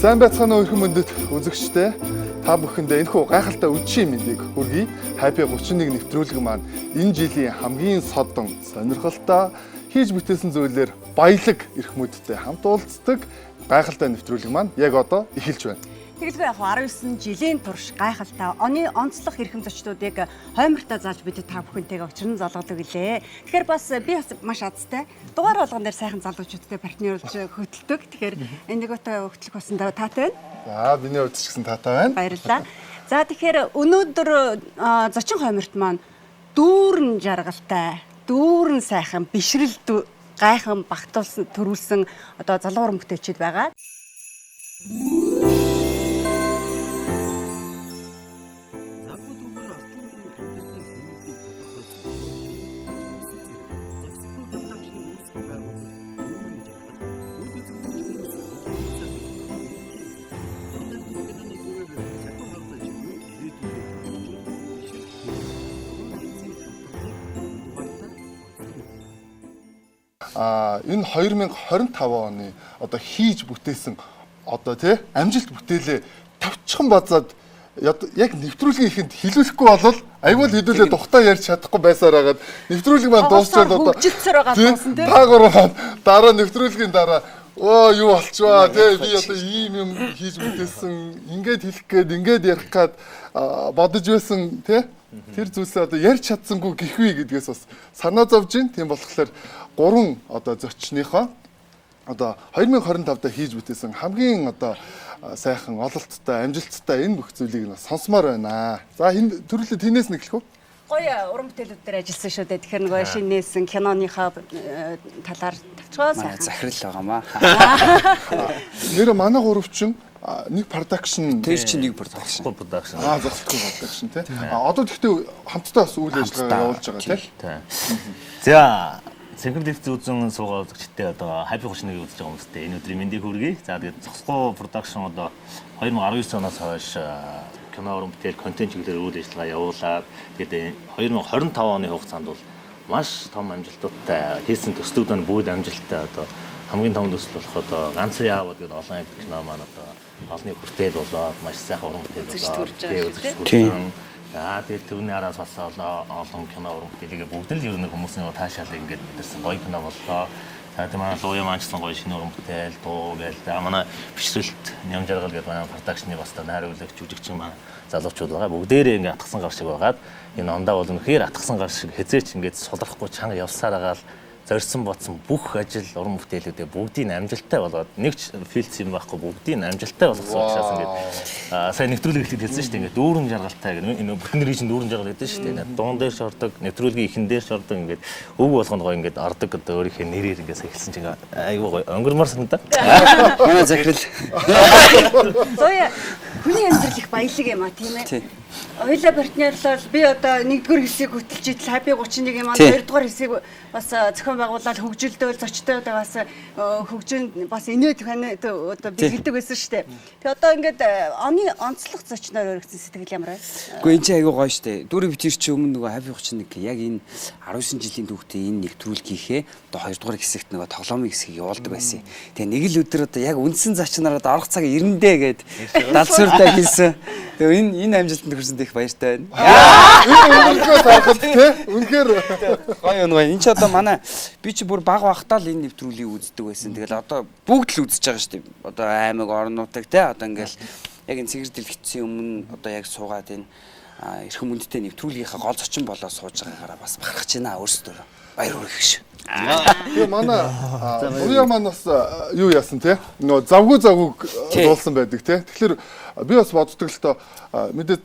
Сайн байцгаана уу эрхэм мөндөд үзэгчдээ. Та бүхэндээ энэхүү гайхалтай үдшийн мэндийг хүргэе. Happy 31 нэвтрүүлэг маань энэ жилийн хамгийн содон, сонирхолтой, хийж бүтээсэн зүйлээр баялаг эрхмүүдтэй хамт уулздаг гайхалтай нэвтрүүлэг маань яг одоо эхэлж байна. Тэгэлгүй яг 19 жилийн турш гайхалтай оны онцлог эрхэм зочдуудыг хоймортой зааж бид та бүхэнтэйгээ учран залгадаг гэлээ. Тэгэхээр бас би бас маш азтай дугаар болгон дээр сайхан залуучуудтай партнерлж хөтэлдэг. Тэгэхээр энэ нэгтэй хөтлөх басна таатай байна. За миний хувьд ч гэсэн таатай байна. Баярлалаа. За тэгэхээр өнөөдөр зочин хойморт маань дүүрэн жаргалтай, дүүрэн сайхан бишрэл гайхан багтуулсан төрүүлсэн одоо залуу уран бүтээлчид байгаа. Энэ 2025 оны одоо хийж бүтээсэн одоо тий амжилт бүтээлээ тавчхан базаад яг нэвтрүүлгийн ихэнд хилүүлэхгүй болвол аюул хэдүүлээ тухтаа ярьж чадахгүй байсаар хагаад нэвтрүүлэг маань дуусчаад одоо хөгжилсээр байгаа туусан тий таагуураад дараа нэвтрүүлгийн дараа юу болчихваа тий би одоо ийм юм хийж бүтээсэн ингээд хэлэх гээд ингээд ярих гээд бодож байсан тий тэр зүйлсээ одоо ярьж чадсангүй гэхвээ гэдгээс бас санаа зовж гин. Тийм болохоор 3 одоо зочныхоо одоо 2025 даа хийж бүтээсэн хамгийн одоо сайхан ололттой, амжилттай энэ бүх зүйлийг нь сонсомоор байна. За энэ төрөлд тэнээс нэглэх үү? Гоё уран бүтээлүүд дээр ажилласан шүү дээ. Тэгэхээр нөгөө шинээсэн киноныхаа талаар тавчгаа сайхан захирал байгаамаа. Нэр манай гуравчин нэг production Тэр чинь нэг production. Зохицтой production тий. Одоо тэгтээ хамтдаа бас үйл ажиллагаа явуулж байгаа тий. За Синхронлэгц үзэн суугаа үзэгчтэй одоо Happy 31-ийг үзэж байгаа хүмүүстээ энэ өдрийн мэндийг хүргэе. За тэгээд Цогцгоо production одоо 2019 оноос хойш кино уран бүтээл контент чиглэлээр үйл ажиллагаа явуулаад тэгээд 2025 оны хугацаанд бол маш том амжилттай хийсэн төслүүд нь бүгд амжилттай одоо хамгийн том төсөл болох одоо ганц яавал гэдэг олон англи кино маань одоо олонний хүртэл болоод маш сайхан уран бүтээл болоод тэгээд түүний араас бас олон кино уран бүтээлийг бүгд л ер нь хүмүүсийн таашаал ингээд мэдэрсэн гоё кино боллоо. Тэгээд манай Луя маанчсан гоё шинэ уран бүтээл дуу гээл манай бишрэлт ням жаргал гэдэг манай продакшны бас найруулагч жүжигчин маань залуучууд байгаа. Бүгдээрээ ингээд атгсан гар шиг байгаад энэ ондаа бол үнэхээр атгсан гар шиг хязээч ингээд сулрахгүй чанга явсаар агаал зорьсон бодсон бүх ажил уран бүтээлүүдээ бүгдийг амжилттай болоод нэг ч филц юм байхгүй бүгдийг амжилттай болгосон учраас ингээд сайн нэвтрүүлэг хэлсэн шүү дээ ингээд дүүрэн жаргалтай гэх энэ бүтэн нэрийн чинь дүүрэн жаргал гэдэг шүү дээ ингээд дуун дээр шордог нэвтрүүлгийн ихэн дээр шордог ингээд өг болгонд гоё ингээд ордог одоо өөрийнхөө нэрээр ингээд эхэлсэн чинь айгүй гоё өнгөрмөр санагдаа. Манай захирал. Зоя хүний амьдрал их баялаг юм а тийм ээ. Хоёулаа партнерлол би одоо 1-р хэсгийг хөтөлж идэл Happy 31 маань 2-р хэсгийг бас зохион байгуулаад хөгжилдөөл зочдтой бас хөгжин бас инээд одоо бэлгэлдэг байсан шүү дээ. Тэгээ одоо ингээд оны онцлог зочноор өргөцсөн сэтгэл ямар байна? Гэхдээ энэ чинь айгүй гоё шүү дээ. Дүүрэг битэр чи өмнө нөгөө Happy 31 яг энэ 19 жилийн түүхтэй энэ нэвтрүүлгийнхээ одоо 2-р хэсэгт нөгөө тоглоомын хэсгийг явуулдаг байсан. Тэгээ нэг л өдөр одоо яг үндсэн зочноор орох цаг ирэндээ гээд далсууртаа хэлсэн. Тэгээ энэ амжилтанд хүрсэнд их баяртай байна. Энэ үнэхээр сайхан тий. Үнэхээр гоё байна. Энд ч одоо манай би чи бүр баг багтаа л энэ нэвтрүүлгийг үздэг байсан. Тэгэл одоо бүгд л үзэж байгаа шүү дээ. Одоо аймаг орнуудыг тий одоо ингээл яг энэ цэгэр дэлгэцийн өмнө одоо яг суугаад энэ эрхэм мөндөдтэй нэвтрүүлгийнхаа гол зочин болоод сууж байгаагаараа бас бахархаж байна өөрсдөө. Баяр хүргэх шүү. тэгээ манай Уяа маань бас юу яасан те нөө завгүй дуулсан байдаг те. Тэгэхээр би бас боддог л тоо мэдээд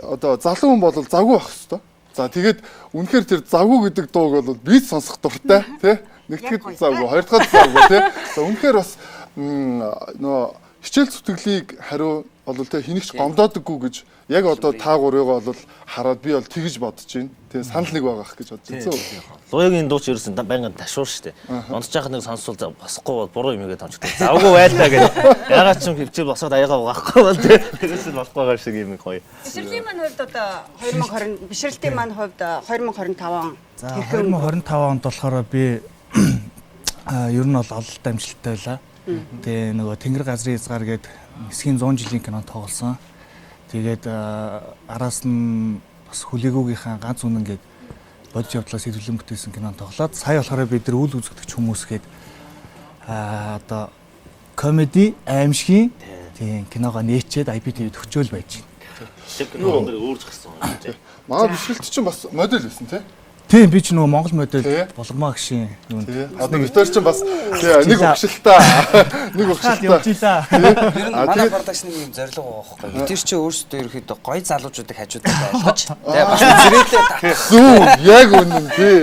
одоо залуу хүн бол завгүй байх хэвээр. За тэгээд үнэхээр тэр завгүй гэдэг дууг бол би сонсох дуртай те. Нэгтгэд завгүй, хоёр дахь завгүй те. За үнэхээр бас нөө хичээл зүтгэлийг хариу бол тэ хинэгч гомдоодоггүй гэж яг одоо та гурыг бол хараад би бол тэгж бодож байна. Тэгээ санал нэг байгаах гэж бодож байна. Луягийн дууч ерөөсөн байнгын ташуур штэ. Онцож яхад нэг сонсвол босхгүй бол буруу юм игээд онцгой. Завгүй байлаа гэж. Ягаад ч юм хөвчл босоод аягаа угаахгүй бол тэрээс л болохгүй байгаа шиг юм гоё. Бишрэлтийн маань хувьд одоо 2020 бишрэлтийн маань хувьд 2025 За 2025 онд болохоор би ер нь бол ололт амжилттай байлаа. Тэгээ нөгөө Тэнгэр газрын хязгаар гээд эсхийн 100 жилийн кинонд тоглосон. Тэгээд араас нь бас хүлээгүүгийнхаа ганц үнэн гээд бодж явдлаас хэвлэн бүтээсэн кинонд тоглоод сая болохоор бид нар үл үзэгдэх хүмүүс гээд одоо комеди аимшигын тийм киногоо нээчээд IPTV-д өгчөөл байж байна. Шиг кинонд өөрж гисэн юм тий. Манай бишрэлт чинь бас модель байсан тий. Тийм би ч нөгөө Монгол модель Булгамаа гişийн юунд. Одоо битэр чинь бас нэг өгшөлтөө нэг өгшөлтөө явж ийла. Ер нь манай продакшны юм зорилго байгаа байхгүй. Тэр чинь өөрсдөө ерөөхдөө гоё залуучуудыг хажуудаа байлгаж тэгээ бас зэрэлээ зүү яг үнэн тий.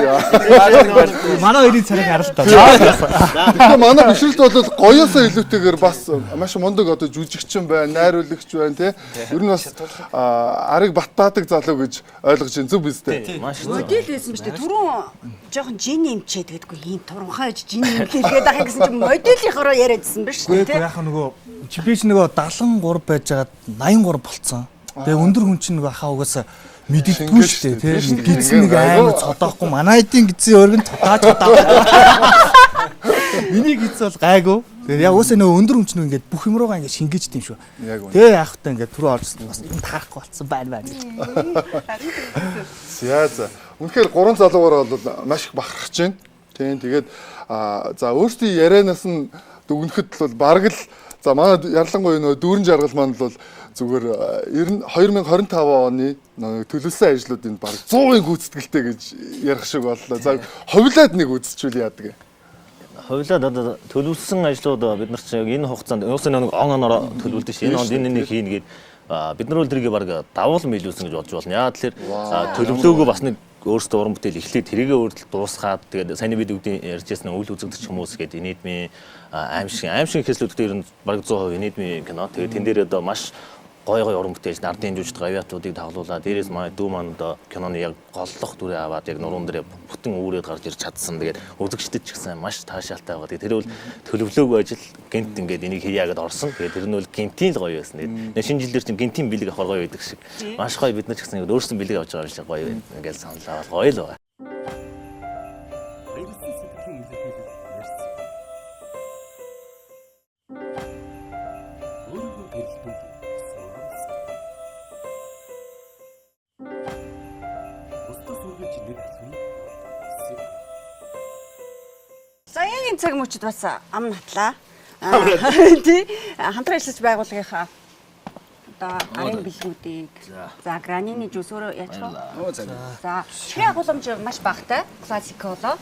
Манай хоёрын царайг харалтаа. Тэгэхээр манай бишрэлт бол гоёосоо илүүтэйгээр бас маш мундаг одоо жүжигчин байна, найруулагч байна тий. Ер нь бас арыг баттаадаг залуу гэж ойлгож байна зүг биз дээ. Маш модель байсан биш үү? Түрүүн жоохон жин эмчээд гэдэггүй ийм турхаа жин эмхлээд байгаа гэсэн чинь модельийнхороо яриадсэн биш үү? Гэхдээ яг нөгөө би ч нөгөө 73 байж байгаад 83 болцсон. Тэгээ өндөр хүн чинь нөгөө хаа угаасаа мэддэггүй шүү дээ тийм гизэн нэг амар цодоохгүй манай эдийн гизэн өргөн цодоож миний гиз бол гайгүй. Тэгээ яг уусаа нөгөө өндөр хүн чинь ингээд бүх юм руугаа ингээд шингээж тийм шүү. Тэгээ яах вэ ингээд түрүү орсон бас юм таахгүй болцсон байна. За. Үнэхээр 3 залуугаар бол маш их бахархаж байна. Тийм тэгээд за өөрсдийн ярианаас нь дүгнэхэд бол бараг л за манай Яралангуй нөгөө дүүрэн жаргал маань бол зүгээр 2025 оны төлөвлөсөн ажлуудын бараг 100-ын гүйцэтгэлтэй гэж ярих шиг боллоо. За ховлоод нэг үзчихвэл яадаг. Ховлоод одоо төлөвлөсөн ажлууд бид нар чинь энэ хугацаанд уусаа нэг оноор төлөвлөдөө ш. Энэ онд энэ хийнэ гээд бид нар үлдрийг баг давуу мэлүүлсэн гэж бодож болно. Яа тэгэхээр төлөвлөөгөө бас нэг өөрсдөө уран бүтээл эхлээд тэрийгээ өөртөл дуусгаад тэгээд саяны бид үгдийн ярьжсэн үйл үзэгдэж хүмүүс гээд инэдмийн аимшиг хэслүүдтэй ер нь баг 100% инэдмийн кино. Тэгээд тэн дээр одоо маш гой уран бүтээлч нардын жүжигчд авиатуудыг тавлуулаад дээрээс манай дүү маань одоо киноны яг голлох дүрээ аваад яг нуруунд дээр бүтэн үүрээд гарч ирж чадсан. Тэгээд үзэгчдэд ч гэсэн маш таашаалтай байгаа. Тэгээд тэр бол төлөвлөөгүй ажил гинт ингээд энийг хийя гэдээ орсон. Тэгээд тэр нь бол гинтийн л гоё байсан. Тэгээд шинэ жилдэр чинь гинтийн бэлэг авах гоё байдаг шиг. Маш гоё бид нар ч гэсэн өөрсдөө бэлэг авч байгаа юм шиг гоё ингээд санал аваад гоё л байгаа. Саягийн цаг мөчд бас ам натлаа. Тий хамтран ажиллаж байгууллагынхаа одоо арын бэлгүүдийг за гранины жуус өөрөө яачих вэ? За ширээ агуулмж маш багтай классик болоо.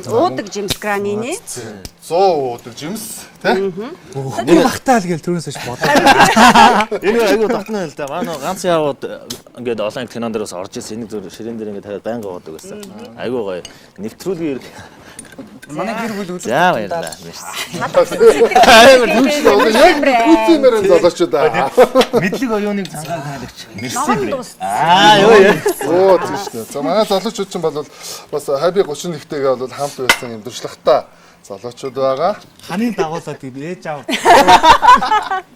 Уудаг жимс гранины 100 уудаг жимс тий. Нэг багтаа л гээл түрүүнээс ш бодлоо. Энэ айгуу татна л да. Манай ганц яваад ингээд олон кинон дээрээс орж ирсэн. Энийг зөв ширээн дээр ингээд тавиад байнга уудаг байсан. Айгуу гоё. Нэвтрүүлгээр манай гэр бүл үлээ. за баярлалаа. Амар нүгш яг гүцэмээр залуучууд аа. Мэдлэг оюуныг цангаар хайлагч. Мерси. Оо тийм шүү дээ. За манай залуучууд ч бол бас хайби 31-тэйгээ бол хамт байсан юм дуршлагтай залуучууд байгаа. Ханын дагуулаад ээж аав.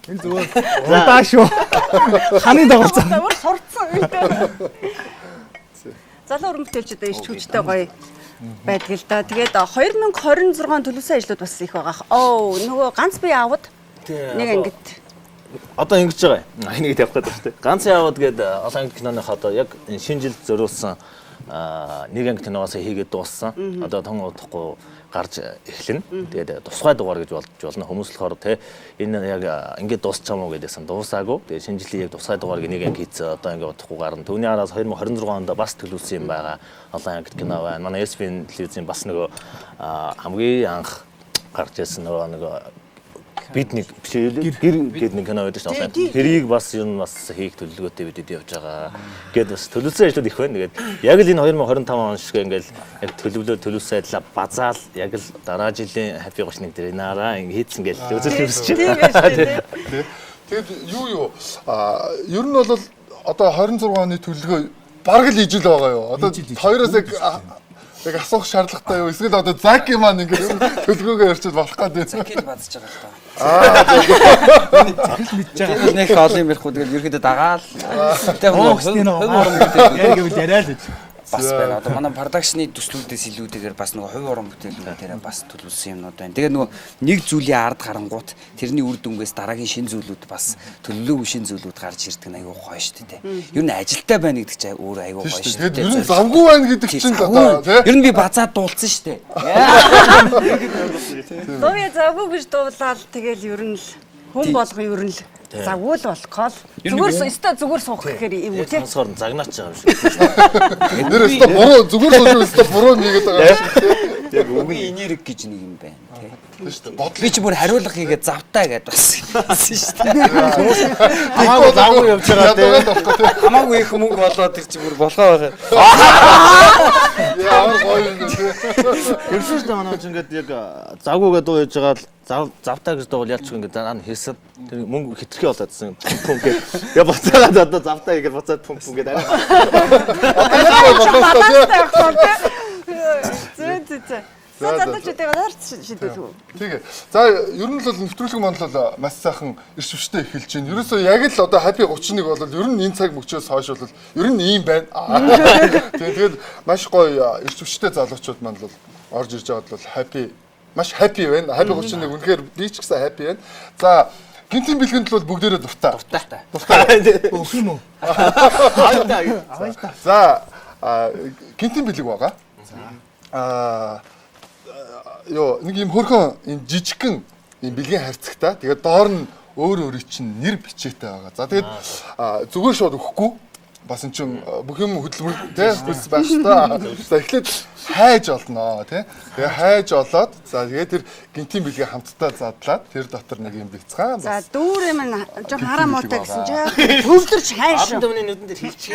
Энэ зүгээр удаа шүү. Ханын дагуулсан. Өөр сурцсан үйтэй. Залуу уран бүтээлчд иш хүчтэй гоё байдаг л да. Тэгээд 2026 төлөвлөсөн ажлууд бас их байгаа. Нөгөө ганц бие аавд нэг ангид Одоо ингэж байгаа. Энийг тавих гэдэг шүү дээ. Ганц яваад гээд олон киноных одоо яг шинэ жилд зориулсан нэг анги киногоос хийгээд дууссан. Одоо тон удахгүй гарч эхлэнэ. Тэгээд тусгай дугаар гэж болж болно. Хүмүүс болохоор те энэ яг ингээд дуусчаа мó гэдээсэн дуусаагүй. Тэгээд шинэ жилийн яг тусгай дугаарыг нэг анги хийцээ одоо ингээд удахгүй гарна. Түүний араас 2026 онд бас төлөвлөсөн юм байгаа. Олон анги кино байна. Манай SBN телевизийн бас нөгөө хамгийн анх гарч ирсэн нөгөө бидний гэр гээд нэг кино байдаг шүү дээ. Тэрийг бас ер нь бас хийх төлөвлөгөөтэй бидэд явж байгаа. Гээд бас төлөвлөсөн ажлууд их байна. Тэгээд яг л энэ 2025 он шиг ингээл яг төлөвлөсөн ажилла базаал яг л дараа жилийн Happy 31 дээр наараа хийцэн гэж үзэл төрсөж байна. Тэгэд юу ер нь бол одоо 26 оны төлөвлөгөө бараг л ижил байгаа юу. Одоо хоёроос яг асуух шаардлагатай юу? Эсвэл одоо Заки маань ингээд төлөвлөгөөгөө ярьчил болох гэдэг. Закил бадж байгаа л та. Закил нэг олон юм ярихгүй тэгэл ерөөдөө дагаал. Яг гэвэл яриа л гэж. Бас байна. Одоо манай продакшны төслүүдээс илүүтэйгээр бас нөгөө хувь орон бүтээлүүд дээр бас төлөвлөсөн юмнууд байна. Тэгээ нөгөө нэг зүйлийн ард харангуут тэрний үр дүнгээс дараагийн шин зүйлүүд бас төлөвлөөгүй шин зүйлүүд гарч ирдэг нь аюу гоё шүү дээ. Ер нь ажилтай байна гэдэг чинь өөр аюу гоё шүү дээ. Ер нь завгүй байна гэдэг чинь одоо тий. Ер нь би базаад дуулсан шүү дээ. Дууя завгүй гэж дуулаад тэгэл ер нь л хүн болгон ер нь л завгүй л болохгүй. Зүгээр суух гэхээр юм үү тий. Сонсоор загнаач байгаа юм шиг. Нэр өстө буруу зүгээр сууж өстө буруу нэгэд байгаа шүү дээ. Яг үгийн энерги гэж нэг юм байна тий. Би ч бүр хариулга хийгээд завтаа гэдээ бас шүү дээ. Хамаагүй завгүй явж байгаа тий. Хамаагүй их мөнгө болоод тэр чи бүр болгоо байгаа. Яа гоё юм тий. Ерөөсөө ч манайч ингээд яг завгүйгээ дуу яж байгаа л завтаа гэж дуул ялч ингээд заана хийсэн. Тэр мөнгө хитрхи болоодсэн. Пумп гээд. Я буцаад одоо завтаа игээд буцаад пумп гээд арай. Зөө. За ч тэгээд шийдэл үү. Тэгээ. За ер нь л нэвтрүүлэг маань л маш сайхан эрч хүчтэй эхэлж байна. Ерөөсөө яг л одоо Happy 31 бол ер нь энэ цаг мөчөөс хойш бол ер нь ийм байна. Тэгээд маш гоё эрч хүчтэй залуучууд маань л орж ирж байгаад бол Happy маш happy байна. Happy 31 үнэхээр би ч гэсэн happy байна. За гинтийн бэлгэнд бол бүгдээрээ дуртай. Өөх юм уу? За гинтийн бэлэг байгаа. Нэг юм хөрхөн юм жижигхэн юм бэлгийн харьцагтай. Тэгээд доор нь өөр чинь нэр бичээтэй байгаа. За тэгээд зүгээр шууд өгөхгүй. Бас эн чинь бүх юм хөдөлмөр тий хүс байх шүү дээ. За эхлээд хайж олноо тий. Тэгээ хайж олоод за тэгээд тэр гинтийн бэлгээ хамтдаа задлаад тэр дотор нэг юм бэлцгаан. За дүүр юм жоо хараа муутай гэсэн чинь төвлөрч хайш. Дөмний нүдэн дээр хийчих.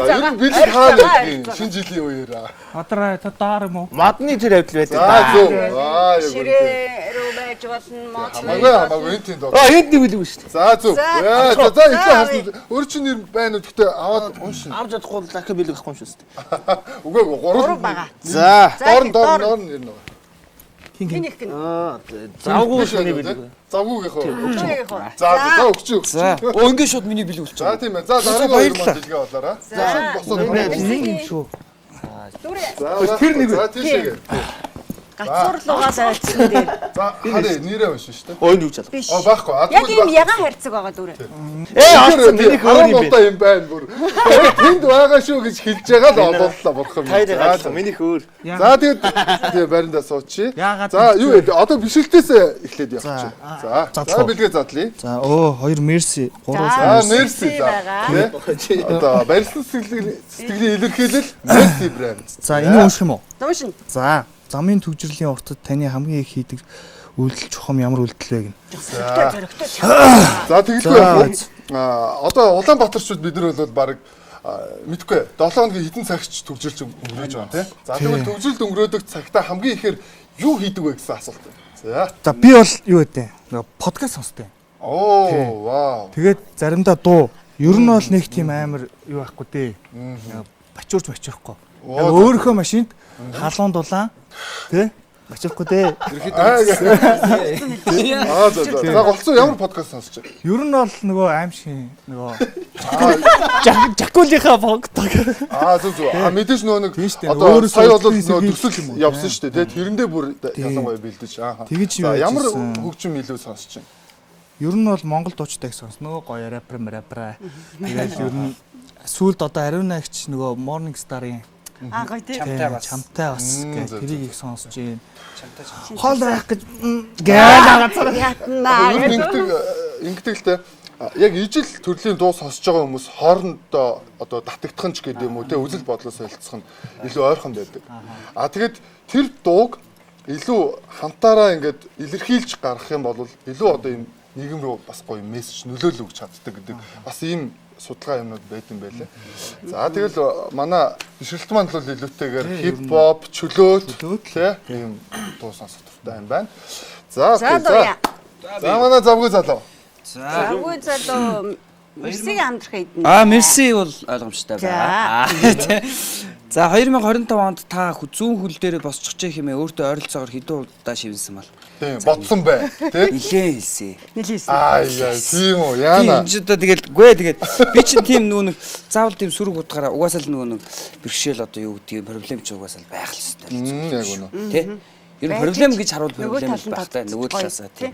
За бэлэг хаана шинэ жилийн үеэр. Адраа татаар юм уу? Мадны тэр хавьд байдаг. За зөв. Ширээ рүү байж болно мод. Хамаагүй энэ тийм доо. Энд нэг үлэг шүү дээ. За зөв. За ихлэ хасан. Өөр чинь нэр байна уу? Гэхдээ аваад уншин. Авч чадахгүй дахиад бэлэг авахгүй юм шүү дээ. Үгүй Гурав байгаа. За. Доор нэр нэг. Хин их гэн. Завгүй шүний бэлэг. Завгүйгийнх үү. Өгчөөгийнх үү. За өгч. За. Ингээд шууд миний бэлэг болчихоо. За тийм ээ. За дараагийн хоёр маань дэлгээ болоорой. За шууд босоод. Нэг юм шүү. Дүүр Тэр нэг. За тийшээгээ. гацуурлуугаа байцсан дээр. За хараа нэрээ уншин шүү дээ. Өөнд юу ч Биш. Байхгүй. Яг ийм ягаан харьцаг байгаа дүүр. орсон миний өөр юм бэ. юм байна бүр. Тэнд байгаа шүү гэж хэлж байгаа л олууллаа бурхан. Тайраа миний өөр. За тэгээд байрандаа суучи. За юу вэ? Одоо бишэлтээс эхлээд явчих. За бэлгээ задлаа. За хоёр мерси, гурав. За мерси. Одоо барилсан сэтгэлийн илэрхийлэл мерси брэнд. За энэ унших юм уу? Уншин. За замын төвжирлийн уртад таны хамгийн их хийдэг үйлдэл чухам ямар үйлдэл вэ гэнэ. За тэгэлгүй. Одоо Улаанбаатарчууд бид нар бол баг мэдгүй 7 хоногийн хэдэн цагч төвжирч өнгөрөөж байгаа тийм. За тэгвэл төвжирэлд өнгөрөөдөг цагтаа хамгийн ихээр юу хийдэг вэ гэсэн асуулт байна. За би бол юу гэдэг нэг подкаст сонсдог. Оо вау. Тэгээд заримдаа дуу. Ер нь бол нэг тийм амар юу байхгүй дээ. Бачуурч бачурахгүй. Өөрийнхөө машинд халуун дулаан тий бачурахгүй дээ. За голцоо ямар подкаст сонсож байна? Ер нь бол нөгөө аимшиг нөгөө жакулийнхаа подкаст. Зөв. Мэдээж нэг одоо сая бол нөгөө төсөл явсан шүү дээ. Тэрэндээ бүр ялангуяа бэлдэж. За ямар хөгжим илүү сонсож байна? Ер нь бол Монгол дуучтай их сонсно. Гоё рэпер. Тэгээд ер нь сүүлд одоо Ариуна агч нөгөө Morning Star-ын Гоё тийм. Чамтай бас гэх тэрийг их сонсож байна. Чамтай. Хоол байх гэж гээл Ингэдэг л те. Яг ижил төрлийн дуу сонсож байгаа хүмүүс хоорондоо одоо татагдах ч гэдэг юм уу те үзэл бодлоос солилцох нь илүү ойрхон байдаг. Тэгээд тэр дууг илүү хамтаараа ингээд илэрхийлж гаргах юм бол илүү одоо юм нийгэм рүү бас гоё мессеж нөлөөлөл өгч чаддаг гэдэг бас ийм судалгаа юмнууд байт юм байлаа. За тэгэл манай бишрэлт маань бол илүүтэйгээр хип-хоп, чөлөөт тийм дуу сонсох дуртай юм байна. За За манай завгүй залуу. За. Завгүй залуу Мерсиг амдрах хэдэн. Мерси бол ойлгомжтой байна. За 2025 онд та зүүн хөл дээр босчих хэмээн өөртөө ойролцоогоор хэдэн удаа шивнсэн бол? Тийм, бодсон бай. Тэ? Нилээн хэлсэн. Нилээсэн. Аа яа, тийм үү, яана. Тийм ч одоо тэгэл тэгээд би чинь тийм нөгөө нэг заавал тийм сүрэг утгаараа угаасаа л нөгөө нэг бэрхшээл одоо юу гэдгийг проблем ч угаасаа л байх л хэвээр. Яг үнэ. Тэ? Ер нь проблем гэж харуул проблем багтай нөгөө талаасаа тийм.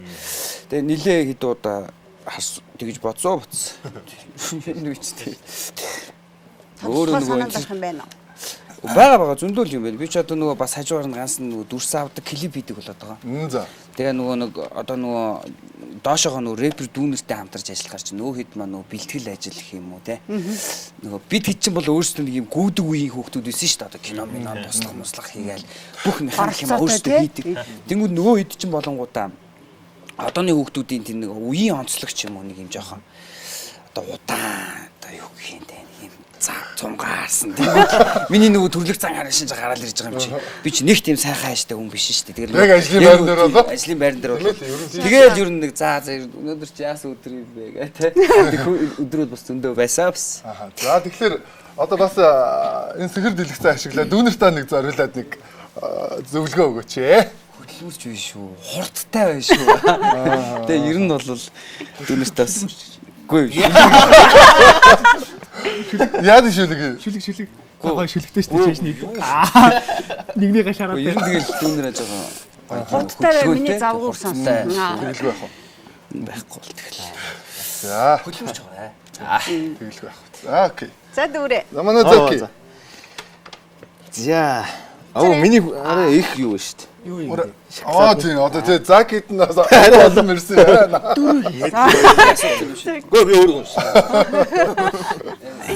Тэгээ нилээ хэдэн удаа тэгж бодсоо бутсан. Нэг ч тийм. Өөрөө нөгөө юм байна. Бага зөндөл юм байна. Би ч одоо нөгөө бас хажуугаар нь ганц нөгөө дүрс авдаг клип хийдэг болоод байгаа. За. Тэгээ нөгөө нэг одоо нөгөө доошоогоо нөгөө рэпер дүүнертэй хамтарч ажиллахаар чинь нөгөө хэд маа нөгөө бэлтгэл ажил гэх юм уу те. Нөгөө бид хэд чинь бол өөрсдөө нэг юм гүйдэг үеийн хүүхдүүд байсан шүү дээ. Одоо кино минон туслах хийгээл бүх механик юм өөрсдөө хийдэг. Тэнгүүд нөгөө хэд чинь болонгуудаа одооны хүүхдүүдийн тэр нэг үеийн онцлогч юм уу нэг юм жоохон одоо удаан одоо юу гэх юм те. Цумгаарсан тийм. Миний нөгөө төрлөх цан хараа шинж гараал ирж байгаа юм чи. Би чи нэг тийм сайхан хайштай хүн биш шүү дээ. Яг ажлын байран дээр болоо. Ажлын байран дээр болоо. Тэгээд ер нь нэг за өнөөдөр чи яас өдөр юм бэ гэ тэ. Өдрүүд бас зөндөө байсан бас. За тэгэхээр одоо бас энэ сэхэр дэлгэцээ ашиглаад дүүнэртаа нэг зориулаад нэг зөвлөгөө өгөөч ээ. Хөдөлмөрч биш шүү. Хурдтай байна шүү. Тэгээ ер нь бол дүүнэртээ бас үгүй. Яа шүлэг. Шүлэг. Гой шүлэгтэй шүү дээ нэг. Нэгнийг шараад. Ер нь тэгэл дүүнэрээ жоохон хурдтай миний завгүй сонсон. Тэгэлгүй байх уу? байхгүй бол тэгэл. За. Хөдөлмөрч байгаа. Тэгэлгүй байх. За окей. За дүүрээ. За манай Заки. За. Миний арай их юу шүү дээ. Юу юм. Тийм одоо тэгээ Закид нь арай олон мэрсэн байна. Гөө би өөрөө унш.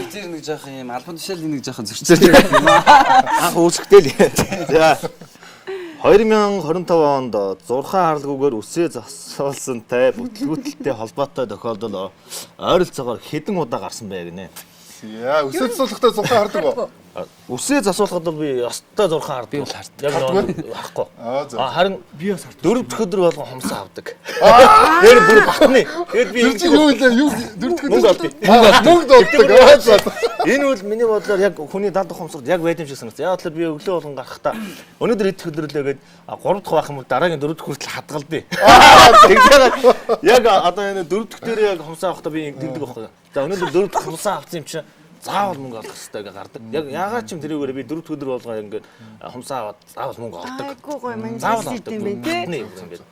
Тэр нэг жоохон юм албан тушаалын нэг жоохон зөрчилтэй юм аа. Анх үүсгэтэл. За. 2025 онд 6 харлгүйгээр үсээ засуулсантай бүтлгүүтэлтэй холбоотой тохиолдол ойролцоогоор хэдэн удаа гарсан бэ гинэ. Яа, үсээ засуулгатай 6 хардаг уу? Үсээ засуулахад бол би ёстой 6 хард. Би бол хард. Яг харахгүй. Харин Би бас хард. 4 дахь өдөр болгон хомсоо авдаг. Тэр бүр батны. Тэгээд би Тэр чинь юу вэ? Юу дөрөвдөх мөнгө олдё. мөнгө олдог. Энэ бол миний бодлоор яг хүний дал хомсорд яг байд юм шиг санагдсан. Яг л би өглөө болгон гарахдаа өнөөдөр идэх өдрөлөөгээд 3 дахь байх юм бол дараагийн 4 дахь хүртэл хадгалдъя. Тэгээд яг одоо энэ 4 дахь дээр яг хомсоо авахдаа би тэгдэг байхгүй. За өнөөдөр 4 дахь хомсоо авсан юм чинь заавал мөнгө олох хэрэгтэй гэж гардаг. Яг ягаад ч юм тэрүүгээр би 4 дахь өдөр болгоо ингээд хомсоо аваад заавал мөнгө олдог. Айгуу гоё мань Заавал хийх олдог. юм байна те. Ингээд.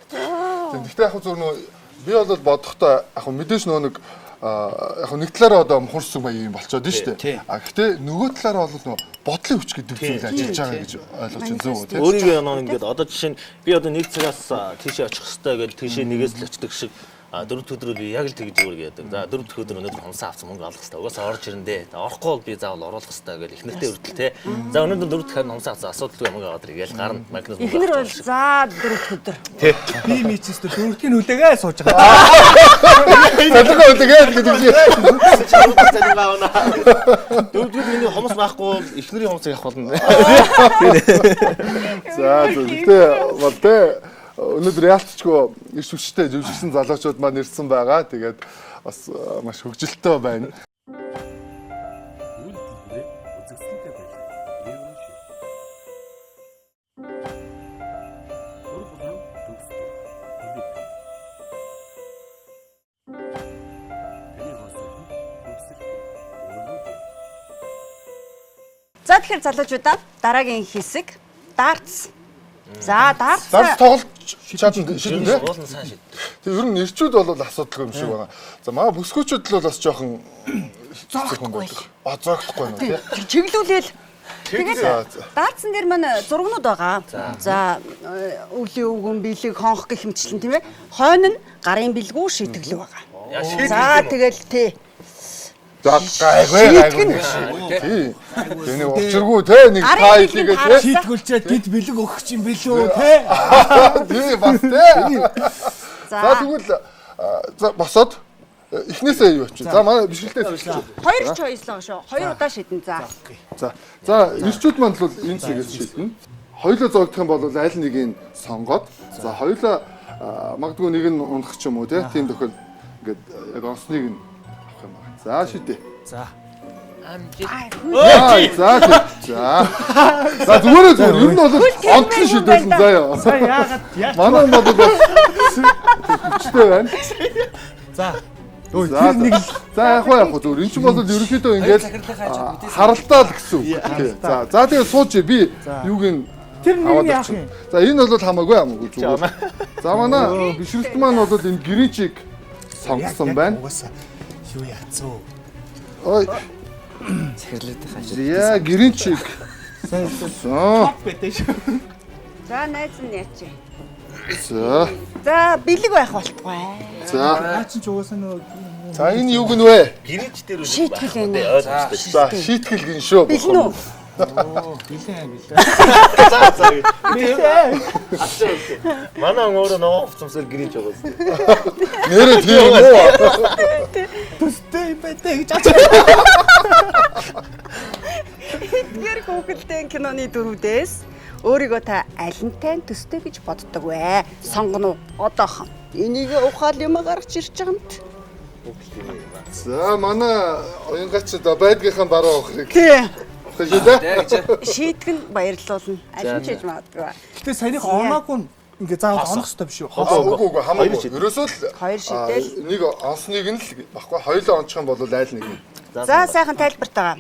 Гэхдээ яг зөв нөө би бол бодохдоо яг мэдээж нөө нэг яг нэг талаараа одоо мухарс юм юм болцоод шүү дээ. Гэхдээ нөгөө талаараа бол нөө бодлын хүч гэдэг зүйл ажиллаж байгаа гэж ойлгож байна зөв үү? Өөрийгөө нөө ингээд одоо жишээ нь би одоо нэг цагаас тийшээ очих хэрэгтэй гэж тийшээ нэгээс л очдог шиг 4 дахь өдрөө би яг л тэгж зүгээр гэдэг. За 4 дахь өдөр өнөөдөр хомсоо авсан мөнгө олох хэрэгтэй. Угаасаа орж ирэндээ. Орохгүй бол би заавал оруулах хэрэгтэй гэж ихнэртэй хүртэл те. За өнөөдөр 4 дахь хомсоо авсан асуудалгүй мөнгө аваад иргээл гарна макинаас мөнгө. Ихнэр бол за 4 дахь өдөр. Би мичэстэ дөрөвдгийн хүлээгээ сууж байгаа. Солиго үлээгээл гэдэг чинь. Чамд цалин авна. 4 дахь миний хомс байхгүй бол ихнэрийн хомсыг авах болно. За гэхдээ бол тэ өнөөдөр яалтчгүй иш хүчтэй жүжигсэн залуучууд маань ирсэн байгаа. Тэгээд бас маш хөгжилтэй байна. За тэгэхээр залуучуудаа дараагийн хэсэг дартс. За дартс Дарс тоглож чадна шийдэн тэ. Уулын сайн шийд. Тэг ер нь ирчүүд бол асуудалгүй юм шиг байна. За маа бүсгүүчүүд л бас жоохон зогтгүй. Зогтгүй юм тий. Чиглүүлээл. Тэгээд За. дартсан дээр маань зургнууд байгаа. За өвлийн өвгөн бэлэг хонх гэх хэмчлэн тийм ээ. Хойно нь гарын бэлгүү шийтгэлэг байгаа. За тэгэл тий. За гайгүй. Тий. Тэний учиргүй те нэг файлигээ те. Шийтгүүлчээд гид бэлэг өгөх юм бэлүү те. Тий бас те. За тэгвэл за босоод эхнээсээ юу чи. За манай бишгэлтэй зөвшөөрч. Хоёр choice л байгаа шүү. Хоёр удаа шийдэн за. За ирчүүд манд бол энэ цэгээс шийднэ. Хоёулаа зогдох юм бол аль нэгийг сонгоод за хоёулаа магадгүй нэг нь унах ч юм уу тийм тохиол ингээд яг онцныг нь авах юм байна. За шидэ. За. За зүгээр ер нь бол онцлог шийдвэрлэн заяа. Манай бодод хүчтэй байна. За. Ой тэр нэг л за яг зүгээр эн чинь бол ерөнхийдөө ингээд харалтаа л гэсэн үг. За тэгээд сууж би юуг нь тэр нэг яах юм. За энэ бол хамаагүй зүгээр. За манай бишрэлт маань бол энэ гэринчийг сонгосон байна. Юу яацуу. Ой Захирлаад хашаа. яа гэринчийг. За найз нь яач. за За бэлэг байх болтугай. за наа чи ч угаасаа нөгөө за энэ юуг нь вэ? Гэрэж дээр үү? Шийтгэл байна. За шийтгэл гин шүү. Бэлэн үү? билээ. Манай өөрөө нөгөө хувцамсаар гэрэж байгаас. Нэрээ тийм үү? Төстэй байтаа гэж Эдгээр хүүхэлдэйн киноны дөрвдээс өөрийгөө та аль нь тань төстэй гэж боддог вэ? Сонгоно уу? Одоохон. Энийг ухаал юм гаргаж ирж байгаа юм. За манай оюнгачд байдгийнхаа баруун охрыг Тий. шийдэ. Шийтгэн баярлуулна. Аль нь ч хийж магадгүй. Гэтэ саяных оноогүй ингээ заавал онох хэрэгтэй биш үү? Үгүй хамаагүй. Ерөөсөө л Хоёр шийдэл. нэг онсныг нь л баггүй хоёулаа ончих юм бол аль нэг нь. За сайхан тайлбартаа.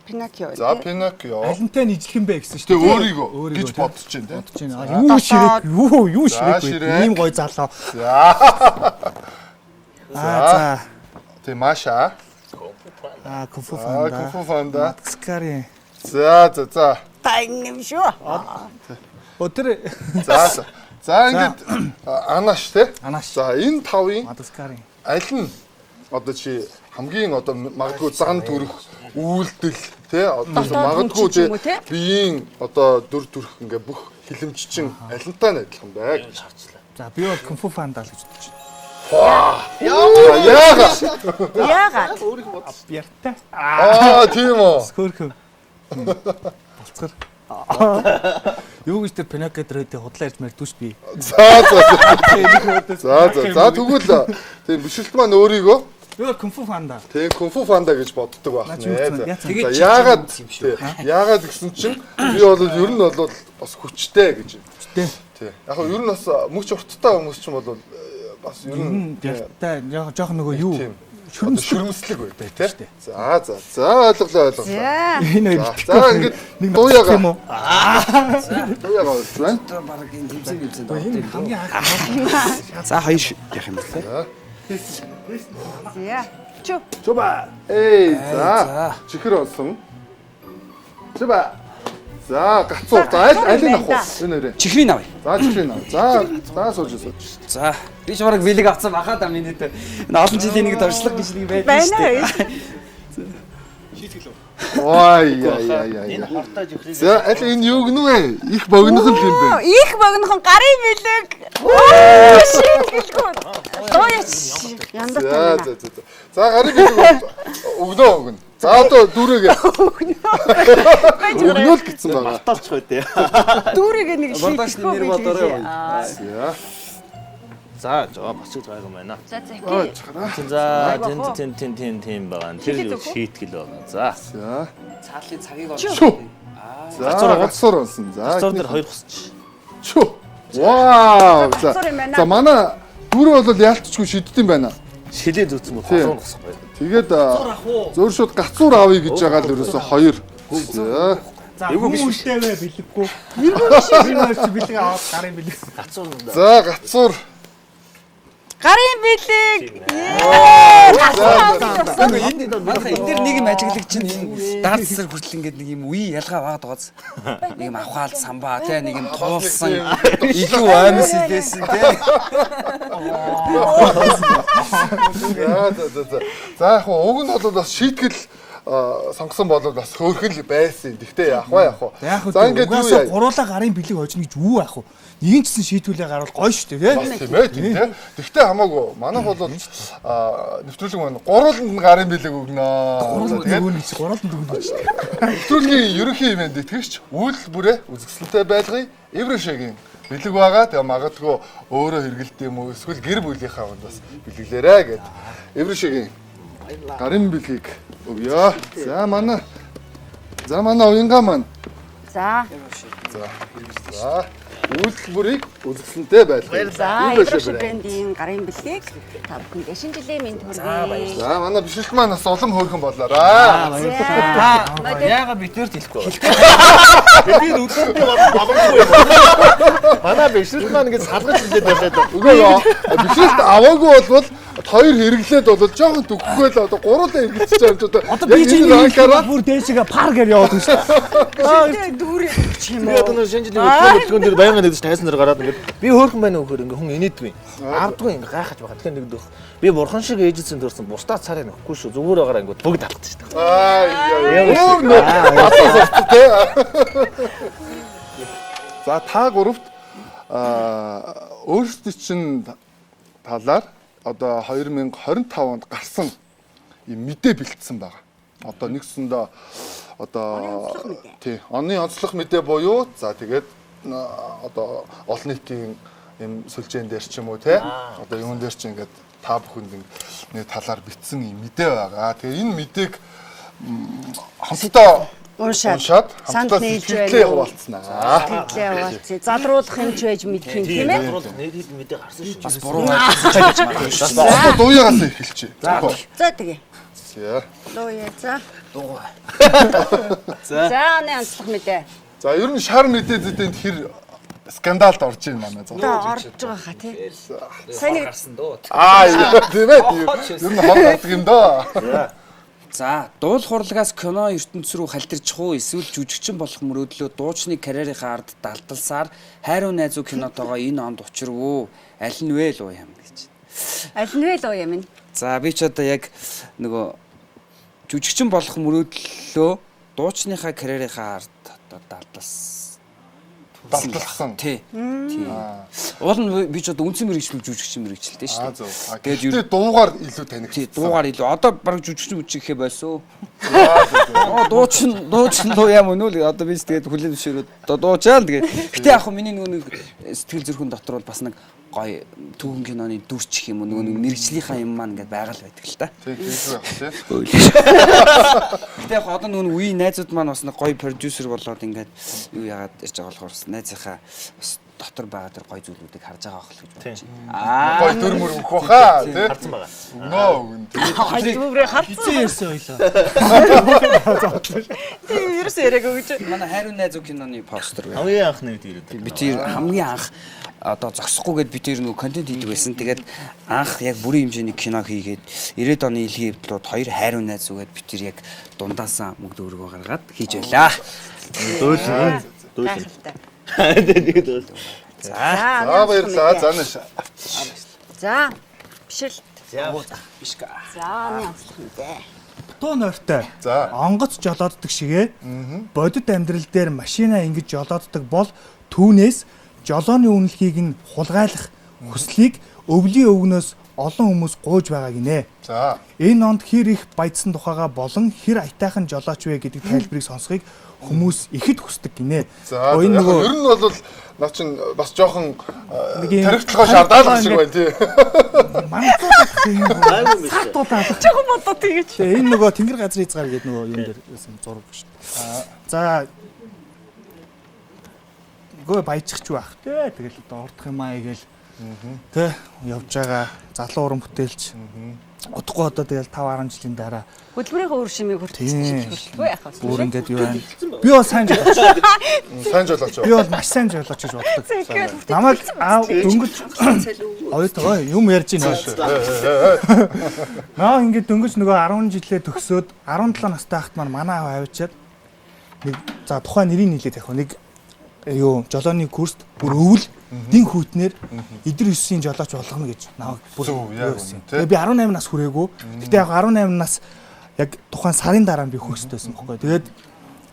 Пиноккио. За Пиноккио. Алинтай нь ижлэх юм бэ гэсэн Тэ шүү дээ. өөрийгөө гэж бодож байна тийм. Юу ширэг юу ширэг вэ? Ийм гой залуу. За. Тэ Маша. Кунфу Кунфу панда. Скари. За. Та юм шүү. Өтөр За ингээд Анаш те. Анаш. За энэ тавын Мадаскари. аль нь одоо чи хамгийн одоо магадгүй зан төрөх үйлдэл те одоо магадгүй те биеийн одоо дүр төрх ингээ бүх хилэмжчин алинтай нь адилхан бай гэж харцлаа. За би бол кунфу панда л гэж бодож байна. Яагаад? Бяртай. Тийм үү. Хөөрхөн. Болцгор. Юу гэж тэр Пиноккио дээр худлаа ярьж мэрдүү ш би. За тэгвэл тийм бишрэлт маань өөрийгөө Би бол кунфу панда. тийм кунфу панда гэж боддог байх нэ. Тэгээд яагаад гэсэн чинь би бол ер нь бол бас хүчтэй гэж. Хүчтэй. Тийм. Яг нь ер нь бас мөч урттай хүмүүс ч бол бас ер нь Бяртай жоох нөгөө юу шүрмслэг байдаг тийм. За ойлголоо. За. энэ За ингээд нэг дууяга. юм уу? Дууяга болж байна. баг энэ тэмцэн Хамгийн хаах. За хоёр яах юм бэ? За. Чу. Чуба. За. Чихэр олсон. Чуба. За гацуу. За аль нь авах вэ? Энэ нэрээ. Чихрийн авъя. За чихрийн ав. За сууж. За би ч бараг бэлэг авсан бахаа да миний дээр. Энэ олон жилийн нэг дөржлөг гэж нэг байдаг Байна шүү уу? дээ. Ой. Хортаж өхрийг За аль энэ юу гэнэ вэ? Их богинохон л юм бэ. Их богинохон гарын бэлэг. Шийдгэлгүй. Дууяч. Яндар тань. За гарын бэлэг өгнө. За одоо дүүрээгээ. Өгнө л гэсэн байгаа. талч байдээ. Дүүрэг нэг Бардашны шийдэлгүй. нэр бодорой. За босч байгаа юм байна. За захи. За тэн байгаа. Тэр шийтгэл байна. За. Цаалын цагийг Чүү. За гацуур онсон. За цоор дээр хоёр босч. чүү. Вау. Гацуур юм байна. За манай дүүрээ бол яалтчгүй шийддэм байна. Шилээ зүүцэн бол гацуур босох байна. Тэгээд зөөр шууд гацуур авъя гэж байгаа л ерөөсө хоёр. За. За хүмүүстээвэ бэлэггүй. Ерөөсөө бэлэг аваад гарын бэлэг. Гацуур. За гацуур. Гарын бэлэг. энэ дээр нэг юм ажиглаг чинь энэ даард засар хүртэл ингээд нэг юм үе ялгаа байгаад байгааз. Нэг юм авхаал самбаа тий нэг юм туулсан илүү аймс хэлээсэн тий. За яг уг нь бол бас шийтгэл сонгосон бол бас хөөрхөн л байсан. Гэхдээ яах вэ? За ингээд юу яа. Гуруула гарын бэлэг хожно гэж юу яах вэ? Нэгэн ч гэсэн шийдвүлээ гарвал гоё шүү дээ Тийм ээ. Гэхдээ хамаагүй. Манайх бол нэвтрүүлэг маань гурван гарын бэлэг өгнө. Гурван дүгнэ гэж. Нэвтрүүлгийн ерөнхий юм энэ тэгвч үйл бүрээ үзэсгэлэнтэй байлгыг Эврэшэгийн бэлэг байгаа. Тэгээ магадгүй өөрөө хэрэгэлт юм уу эсвэл гэр бүлийнхаа хүнд бас бэлгэлээрэ гэд. Эвришигийн гарын бэлгийг өгье. За манай уянгаа маань. За. За. Үйлдвэрийг үзэсгэлэнтэй байлгая. За, Эвриши брендийн гарын бэлгийг та бүхэндээ шинэ жилийн мэнд хүргэе. За манай бишэлт маань бас улам хөөрхөн болоораа. Яагаад биднэрт хэлэхгүй. Бидний үдшилтэй боломжгүй. Манай бишрэл маань ингэж салгаж хэлээд байлаа. Үгүй бишэлт аваагүй болвол хоёр хэрэглээд бол жоохон төгөхгүй л одоо гуруулаа хэрэглэж байгаа юм ч Одоо би чинь бүр дээшгээ пар гэж яваад байна шүү. Дүүрээ өгч юм Би одоо нэг шинэ жилийн хөтөлбөрийн дээр баян нэгдэж тайсан дээр гараад ингээд би хөөрхөн байна нөхөр ингээ хүн инээдгүй. Ардгүй ингээ гайхаж байгаа. Тэгэхээр нэгдэх. Би бурхан шиг ээжсэн төрсэн бусдаа царай нөхгүй шүү. Зүгээр байгаараа ингээ бүгд татдаг шүү дээ. За та гуравт өөрсдөө чинь талаар одоо 2025 онд гарсан юм мэдээ бэлтсэн байгаа. Одоо нэгсэндээ одоо тий оны онцлог мэдээ буюу за тэгээд одоо олон нийтийн юм сүлжээн дээр ч юм уу те одоо юун дээр ч ингээд та бүхэнд нэг талаар битсэн юм мэдээ байгаа. Тэгээ энэ мэдээг хамтдаа уншаад хамтдаа сэтгэлээ хуваалцсанаа. Сэтгэлээ хуваалцъя. Залруулах юм ч байж мэдэх юм тийм ээ. Нэр хэд мэдээ гарсан шүү. Бас буруу байж За одоо дууягаас эхэлчихье. За тэгээ. За. Лууя за. дуугаа. За оны онцлог мэдээ. За ер нь шар мэдээзэдэнд хэр скандалд орж ийн манай зав. Одоо орж байгаа хаа тий. Сайн нэг Гарсан дөө. Тийм ээ. Ер нь хол гардаг юм доо. За, дуул хурлагаас кино ертөнц рүү халдирч хуу эсвэл жүжигчин болох мөрөөдлөө дуучны карьерийнхаа ард далдалсаар хайруу найзуу кинотойгоо энэ онд учирвуу. Аль нь вэ л уу юм гэж. аль нь вэ л уу юм бэ? За, би ч одоо яг нөгөө жүжигчин болох мөрөөдлөө дуучныхаа карьерийнхаа ард одоо Далдалсан. Тий. Уул нь би ч одоо үнсэн мэрэгчлэл жүжигчин мэрэгчлээ шүү дээ. Тэгээд дуугаар илүү танигдсан. Тий, дуугаар илүү. Одоо баг жүжигчин үжиghээ байсан. Дуучин дуу яам өнөө л одоо би тэгээд хүлээн зөвшөөрөөд одоо дуучаа л тэгээд. Гэтэ яг хөө миний нөгөө сэтгэл зүрхэн дотор бол бас нэг гоё түүхэн киноны дүрч гэх юм уу нөгөө мэрэгчлийнхаа юм маань ингээд байгаа л байдаг л та. Тий, тийм байх тий. Гэтэ яг одоо нөгөө үеийн найзууд маань бас нэг гоё продюсер болоод ингээд юу яагаад ирж байгаа болохоор найзынхаа бас дотор байгаа тэр гоё зүйлүүдийг харж байгаа байх л гэж бодож байна. Гоё дөрмөр өгөх баха тий. Харсан байгаа. Нөө. Дүүрээ харцсан. Хизээ ярьсан ойлоо. Тийм ерөөсөө яриаг өгч. Манай хайрын найзуу киноны постэр байна. Хамгийн анхны үед ирээд. Би тэр хамгийн анх одоо зогсохгүйгээд би тэр нөгөө контент хийдэг байсан. Тэгээд анх яг бүрийн хэмжээний кино хийгээд 90-ад оны илгийн эвдлүүд хоёр хайрын найз үгээд би тэр яг дундаасаа мөнгө өргөө гаргаад хийж байлаа. Дөөс. Тэгээд дөөс. За. За баярлалаа. За нэш. За. Бишэлт. Биш ка. За оны онцлог мэдээ. Дуу нойртой. За. Онгоц жолооддаг шигээ бодит амьдрал дээр машина ингэж жолооддаг бол түүнээс жолооны үнэлгийг нь хулгайлах хүслийг өвлийн өвгнөөс олон хүмүүс гуйж байгаа гинэ. За. Энэ онд хэр их баядсан тухайга болон хэр аятайхан жолооч вэ гэдэг тайлбарыг сонсхийг хүмүүс ихэд хүсдэг гинэ. За. Энэ нөгөө ер нь бол наа чин бас жоохон тарихтлогоо шаардаалах шиг байна тий. манай сартуудаа Чухам бодоо тэгэж. энэ нөгөө тэнгэр газрын хязгаар гэдэг нөгөө юм дээр зураг шүү дээ. За гоо баяжчих ч байх те. Тэгэл одоо урдах юм аа гээл те явж байгаа залуу уран бүтээлч удахгүй одоо тэгэл 5-10 жилийн дараа Хөдөлмөрийнхөө үр шимийг хүртчихгүй яах вэ? бүр ингээд юу байна. Би бол сайн жолооч. Сайн жолооч. Би бол маш сайн жолооч гэж боддог. Намайг аав дөнгөж ойтгоо юм ярьж байна шүү. Наа ингээд дөнгөж нөгөө 10 жилээ төгсөөд 17 настай хахт манай аав авчиад нэг за тухайн нэрийг нийлээд яг нэг юу жолооны курст бүр өвөл дин хүүтнэр эдэр 9-ийн жолооч болгоно гэж наваг бүр юусэн. Тэгээ би 18 нас хүрээгүй. Гэтэ яг 18 нас яг тухайн сарын дараа би хөөстэйсэн бохоггүй. Тэгээд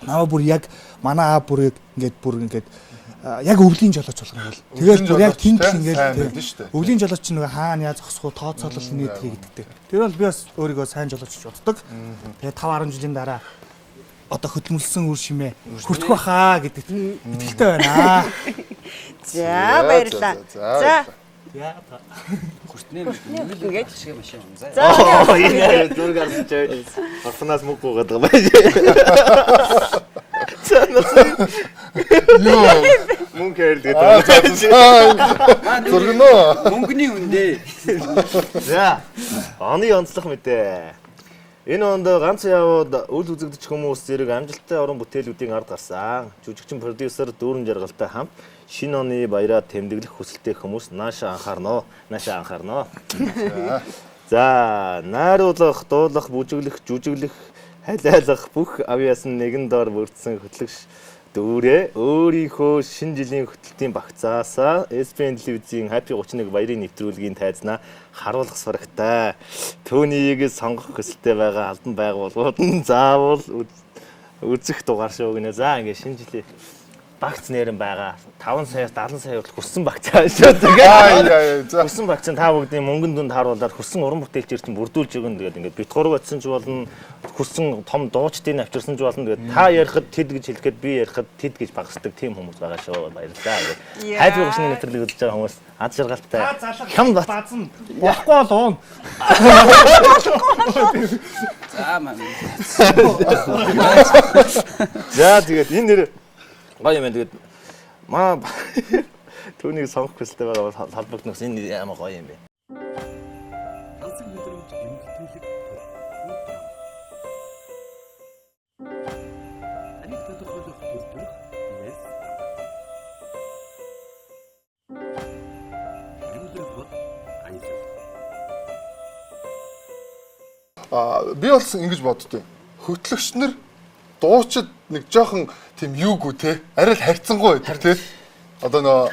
наваа бүр яг манай аав бүр ингээд яг өвлийн жолооч болгоно гэл. Тэгээд бүр яг тэнх ингээд өвлийн жолооч чинь нөгөө хаана яаж зогсох уу тооцоолол нийт хийгддэг. Тэр бол би бас өөрийгөө сайн жолооч гэж боддог. Тэгээд 5-10 жилийн дараа одоо хөдөлмөрлсөн үр шимээ хүртэх байхаа гэдэгт итгэлтэй байна. За баярлалаа. За. Хүртнээ ингээд шиг машин юм. За. Оо яа зураг арч чай. Орфанаас мөнгө годог байж. Юу. Мөнгө хэлдэг. Зургноо. Мөнгөний үндэ. За. Оны онцлог мэдээ. Энэ онд ганц яваад үл үзэгдэж хүмүүс зэрэг амжилттай уран бүтээлүүдийн ард гарсан. Жүжигчин продюсер Дүүрэн Жаргалтай хамт шинэ оны баяраа тэмдэглэх хүсэлтэй хүмүүс нааша анхаарноо. За, найруулах, дуулах, бүжиглэх, жүжиглэх, хайлайлах бүх авьяас нь нэгэн доор бүрдсэн хөтлөгч Дүүрээ өөрийнхөө шинэ жилийн хөтөлтийн багцаасаа SBN телевизийн Happy 31 баярын нэвтрүүлгийн тайзнаа харуулах сурагтай. Түүнийг сонгох хүсэлтэй байгаа албан байгууллагууд нь заавал үзэх дугаар шүү гинэ. За ингээд шинэ жилийн багц нэрэн байгаа. 5 саяас 70 сая хүртэл хүрсэн багцаа шүү. Тэгээд хүрсэн багц нь та бүгдийн мөнгөн дүнд харуулаад хүрсэн уран бүтээлчээр чинь бүрдүүлж өгнө. Тэгээд ингээд бит гурав атсан ч болно. Хүрсэн том дуучдын авчирсан ч болно. Тэгээд та ярихад тэд гэж хэлэхэд би ярихад тэд гэж багсдаг тийм хүмүүс байгаа шүү. Баярлалаа. Хайр гушны нэвтрүүлэг үзэж байгаа хүмүүс аз жаргалтай. Хям бацсан. Болохгүй бол уун. За маа. За тэгээд энэ нэр гоё юм тэгээд маа түүнийг сонгох хүсэлтэй байгаа бол холбогдноос энэ ямар гоё юм бэ. Би бол ингэж боддтой. Хөтлөгч нар дуучид нэг жоохон тийм юугүй те арай л хайрцангуй байдаг те одоо нөө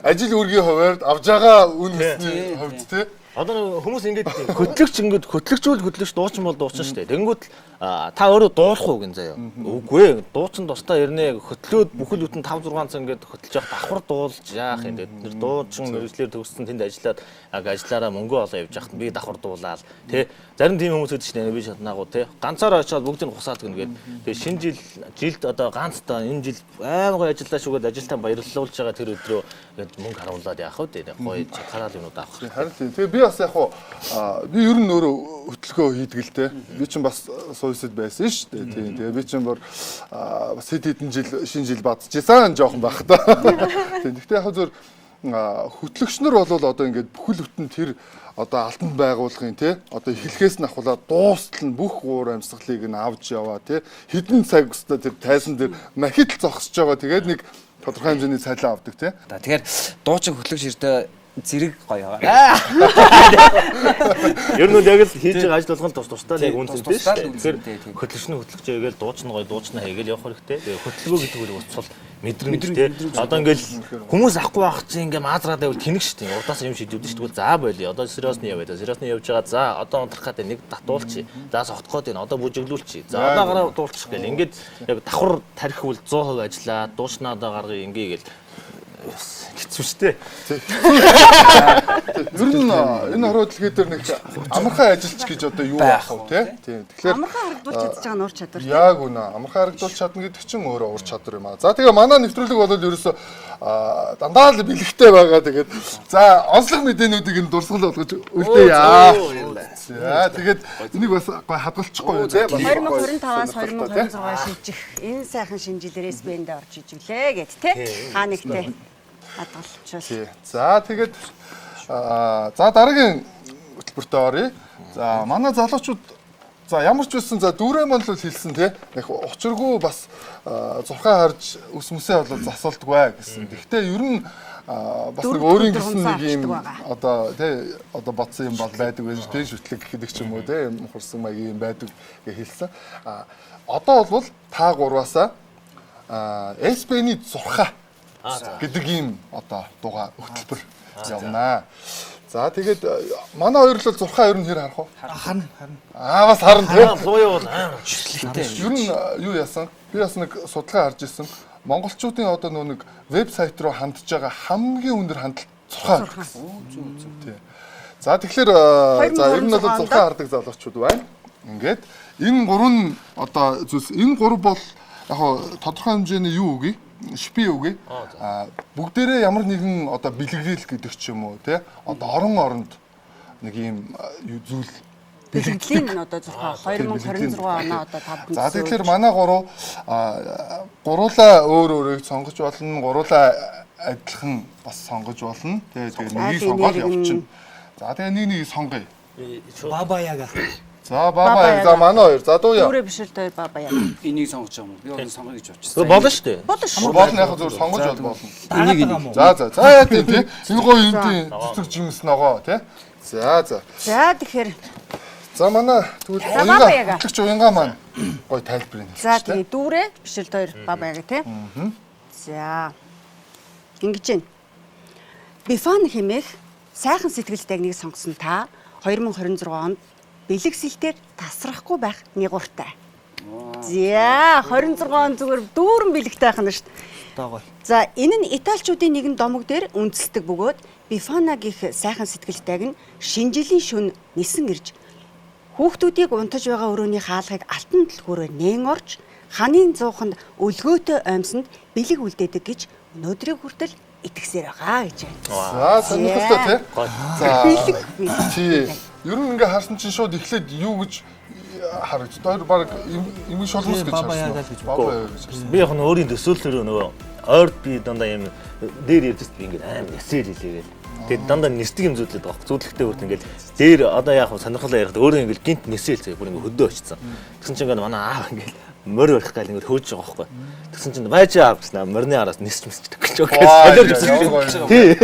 ажил үргийн хувьд авж байгаа үн өсний хувьд те Одоо хүмүүс ингэж хөтлөгчүүл дуучин бол дуучин шүү дээ. Тэнгүүд та өөрөө дуулах уу гин заяа. Үгүй ээ. Дуучин тусдаа ирнэ хөтлөөд бүхэл бүтэн 5 6 цаг ингэж хөтлж явах давхар дуулж яах юм. Тэр дуучин мэрэгчлэр төгссөн тэнд ажиллаад ажиллаараа мөнгө олоо явж яхад би давхар дуулаад тий. Зарим тийм хүмүүс гэдэг чинь би шатнаагуу тий. Ганцаараа очиод бүгдийг хусаад гэнэ гээд. Тэгээ шинэ жилд одоо ганц та энэ жил айн гоё ажиллаа шүүгээд ажилтаа баярлуулж байгаа тэр өдрөө гээд мөнгө харуулад яах вэ тий. Гоё чакарал юмуд авах. Харин тэгээ би бас яг хуу би ер нь өөрөө хөтөлгөө хийдэг л те. Би чинь бас суйсад байсан шүү дээ. Тийм. Тэгээ би чинь бас хэд хэдэн жил шинэ жил бадчихсан жоохон байх та. Тийм. Гэхдээ яг зөв хөтлөгч нар бол одоо ингээд бүхэл бүтэн тэр одоо алтан байгууллагын те одоо эхлэхээс нь ахуулаад дуустал нь бүх уур амьсгалыг нь авч яваа те хэдэн цаг өстө тэр тайсан дээр махид л зогсож байгаа. Тэгээд нэг тодорхой хэмжээний цалин авдаг те. Тэгэхээр дуучин хөтлөгч ирдэ зэрэг гоё байгаа. Ер нь яг л хийж байгаа ажил болгон тусдаа л яг үнэтэй шүү дээ. Тэгэхээр хөтлөгчний хөтлөгчөө гээл дуучин гоё дуучнаа хийгээл явах хэрэгтэй. Тэгээ хөтлөгөө гэдэг үл уцсал мэдрэмж те. Одоо ингээл хүмүүс ахгүй байх чинь ингээл маазраад байвал тэнэг шүү дээ. Урдаас юм шийдвэдэж шүү дээ. За болиё. Одоо сериосны яваа. Сериосны явж байгаа. За одоо унтрах гэдэг нэг татуулчих. За согтгоод байна. Одоо бүжиглүүлчих. За одоо гараа дуулчих гээл. Ингээд яг давхар тархивал 100% ажиллаа. Дуучнаа одоо гаргая ингээгээл хэцүү шттэ. Ер нь энэ хороо дэлхий дээр нэг амархан ажилч гэж одоо юу байх вэ те? Тийм. Тэгэхээр амархан харагдуулж чадж байгаа нь ур чадвар. Яг үнэ. Амархан харагдуулж чадна гэдэг чинь өөрөө ур чадвар юм аа. За тэгээ манай нэвтрүүлэг бол ерөөсөө дандаа л бэлэгтэй байгаа. Тэгээд за онцлог мэдээнүүдийг нь дурсгал болгож үлдээ яа. За тэгээд энийг бас гой хадгалчихгүй те. 2025-аас 2026 шилжих энэ сайхан шинжилээр SBN-д орж ижиглээ гэд те. Хаа нэгтэй хадгалчихвал. За тэгээд за дараагийн хөтөлбөртөө оръё. За манай залуучууд за ямар ч байсан за дүүрэн мөн л хэлсэн те. Яг учиргүй бас зурхаа харж ус мүсээ бол засуулдаггүй гэсэн. Гэхдээ ер нь бас нэг өөрийн гэсэн нэг юм одоо тий одоо бодсон юм бол байдаг байж тий шүтлэг гэхэд ч юм уу тий юм хурсан маягийн юм байдаг гэж хэлсэн. Одоо бол та гурваасаа SBN-ий зурхаа гэдэг юм одоо дугаа хөтөлбөр явнаа. За тэгээд манай хоёр л зурхаа ер нь хэр харах вэ? Харна. Бас харна тий. Буюу амар шүтлэгтэй. Ер нь юу яасан? Би бас нэг судалгаа харж ирсэн. Монголчуудын одоо нэг вебсайт руу хандж байгаа хамгийн өндөр хандлт зурхаа. Тий. За тэгэхээр за ер нь бол зурхаа хардаг залуучууд байна. Ингээд энэ гурван одоо зүйлс энэ гурав бол яг тодорхой хэмжээний юу үгүй шипи үгүй. Бүгдээрээ ямар нэгэн одоо бэлгээл гэдэг ч юм уу тий. Одоо оронд нэг ийм зүйл бэлгэлийн одоо зөвхөн 2026 оноо одоо та бүхэн. За тэгэхээр манай гуруулаа өөр өөрийг сонгож болно. Гуруулаа адилхан бас сонгож болно. Тэгээд нэгийг сонгоод явчихна. За тэгээд нэг сонгоё. Баба яга. За баба яг за манай хоёр. За дуу яа. Өөрөө биш л дээ баба яа. Энийг сонгож байгаа юм. Би өөрөө сонгоё гэж бодчихсон. Болно шүү дээ. Болно шүү. Болно яг зөв сонгож болно. Энийг За яа тийм тий. Энэ гоё энэ цэцэг жимс ногоо тий. За. За тэгэхээр За манай тэгвэл уянга уянга маань гоё тайлбарыг хэлсэн. за тэгээ дүүрээ бишэлд хоёр баба яга тий. За. Ингэж байна. Бифан хэмээх сайхан сэтгэлтэй нэг сонгосон та 2026 онд бэлэгсэлтээр тасрахгүй байх нэгуртай. За 26 он зүгээр дүүрэн бэлэгтэй байх нь шүү дээ. Дагой. За энэ нь италичуудын нэгэн домог дээр үндэслэдэг бөгөөд Бифана гэх сайхан сэтгэлтэйг нь шинэ жилийн шөнө нисэн ирж хүүхдүүдийг унтаж байгаа өрөөний хаалгыг алтан дэлгүүрээр нээн орж ханын зууханд өлгөөтэй оймсонд бэлэг үлдээдэг гэж өнөөдрийн хүртэл итгэсээр байгаа гэж байна. За сонирхолтой тий. За Бэлэг. тий. Ер нь ингээ харсан чинь шууд эхлээд юу гэж харагд. Тэр баг юм шолмос гэж Баба харсан. яга гэж Баба яга гэж харсан. Би яг нь өөрийн төсөөллөөр нөгөө ойрд би дандаа юм дээр ярьдээс би ингээд аим ясэл хэлээгээл. Тэгээд дандаа нисдэг юм зүудлээд байгаа. Зүудлэхтэй үрт ингээд дээр одоо яг сонирхолтой яриад өөрөө ингээд гинт нисэл заяа бүр ингээд хөдөө очсон. Тэгсэн чинь ингээд манай аав ингээд морь барих гал ингээд хөөж байгаа байхгүй. Тэгсэн чинь байж аав гэсэн морины араас нисч мисчих гэж солиорч ирсэн. Тий.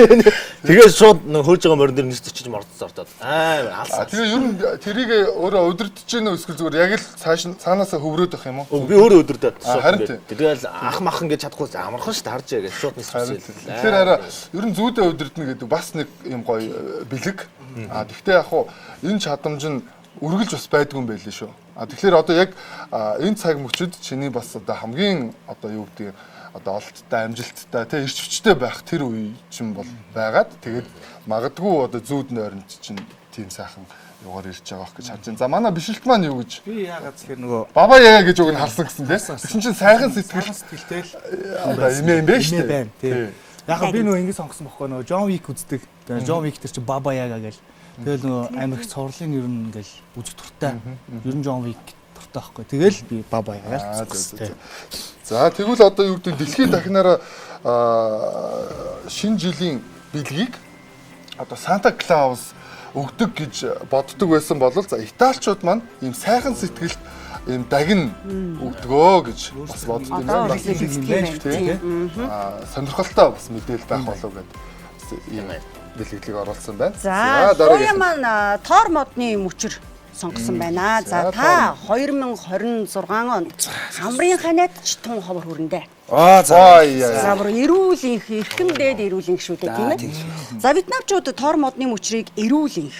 Тэгээд шууд нэг хөөж байгаа морин дээр нисч очиж мордсон ортоод аим алсаа. Тэгээ ер нь тэрийг өөрөө өдөртөж гэнэ эсвэл зүгээр яг л цаанаасаа хөврөөд байх юм уу? Би өөрөө өдөртөө харин тий. тэгэл ах мах ингээд чадахгүй амархан ш харж яа гэж шууд нисчихсэн. Тэгэхээр арай ер нь зүүдээ өдөртнө гэдэг бас нэг юм гоё бэлэг. Тэгвэл яг хуу энэ чадамж нь үргэлж бас байдгүй юм байлээ шүү. Тэгэхээр одоо яг энэ цаг мөчид чиний бас одоо хамгийн одоо юу гэдэг одоо олдтой амжилттай тий ирч хүчтэй байх тэр үе чинь бол байгаад тэгээд магадгүй одоо зүүд нойронд чинь тийм сайхан югаар ирж байгаа гэж харж байна. За манай бишэлт маань юу гэж Би яагаад тэгэхээр нөгөө баба яа гэж үг нь харсан гэсэн тий. Тэгсэн чинь сайхан сэтгэлтэй л одоо юм байна шүү дээ. байна тий. Яг би нөгөө ингэ сонгосон бохгүй нөгөө Джон Вик үздэг. Джон Вик тэр чинь баба яга гэл. Тэгэл нөгөө Америк цувралын ер нь ингээл үзэх туртай. Ер нь Джон Вик туртай байхгүй. Тэгэл би баба ягаар сонгосон. За тэгвэл одоо юу гэдэг дэлхийн дахинаараа шинэ жилийн бэлгийг одоо Санта Клаус өгдөг гэж боддог байсан бол за Италичууд маань ийм сайхан сэтгэлд ийм дагин өгдөгөө гэж бас боддог юм байна. Сонирхолтой бас мэдээлэл байх болов гэдэг ийм бэлгэлийг оруулсан байна. За дараагийн маань тоор модны мөчөр сонгосон байна. За та 2026 онд хамрын ханиад ч тун ховор хүрнэ. За бүр эрүүл инх эрхэм дээд эрүүл инх шүү дээ тийм ээ. За вьетнамчууд тоор модны мөчрийг эрүүл инх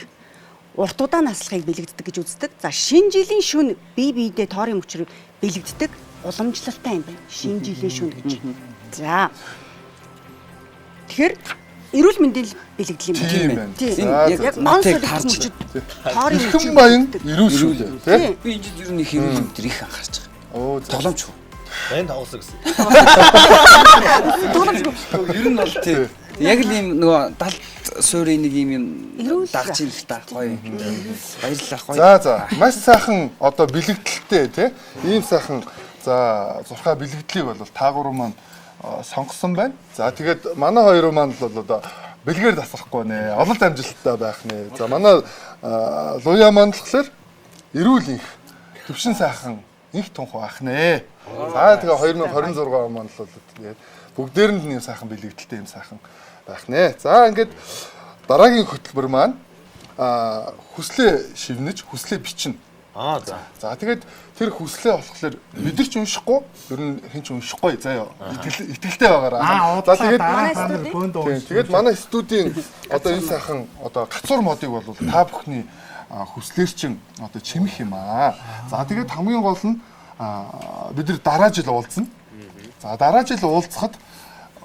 урт удаан наслахыг бэлэгддэг гэж үздэг. За шинэ жилийн шөнө бие биедээ тоорын мөчрийг бэлэгддэг уламжлалтай юм байна. Шинэ жилийн шөнө гэж. За тэгэхээр эрүүл мэндийн бэлэгдэл юм байна. Тийм. Яг монстр тарчид тоорын эрхэм баян эрүүл шүү дээ тий. Би энэ ер нь их эрүүл өндөр их анхаарч байгаа. Оо Тоглоомч уу? Банд тоглосон гэсэн. Ер нь бол тий. Яг л ийм нөгөө далд суурийн нэг юм дагч юм л та гоё. Баярлалаа гоё. За маш сайхан одоо бэлэгдэлтэй тий. Ийм сайхан за зурхаа бэлэгдлийг бол та гурав маань сонгосон байна. За тэгээд манай хоёр маань л одоо бэлгээр тасрахгүй нэ. Олонт амжилттай байх нэ. За манай Луя маань болохоор эрүүл инх төвшин сайхан инх тунх байх нэ. За тэгээ 2026 маань л тэгээд бүгдээр нь юм сайхан бэлэгдэлтэй юм сайхан байх нэ. За ингээд дараагийн хөтөлбөр маань хүслээ шивнэж, хүслээ бичнэ. За тэгээд тэр хүслээ болохоор бид нар ч уншихгүй, ер нь хэн ч уншихгүй заяа. Итгэлтэй байгаараа. За тэгээд манай студийн одоо энэ сайхан одоо гацуур модыг бол та бүхний хүслээр чин одоо чимэх юм аа. За тэгээд хамгийн гол нь бид нар дараа жил уулзна. За дараа жил уулзахад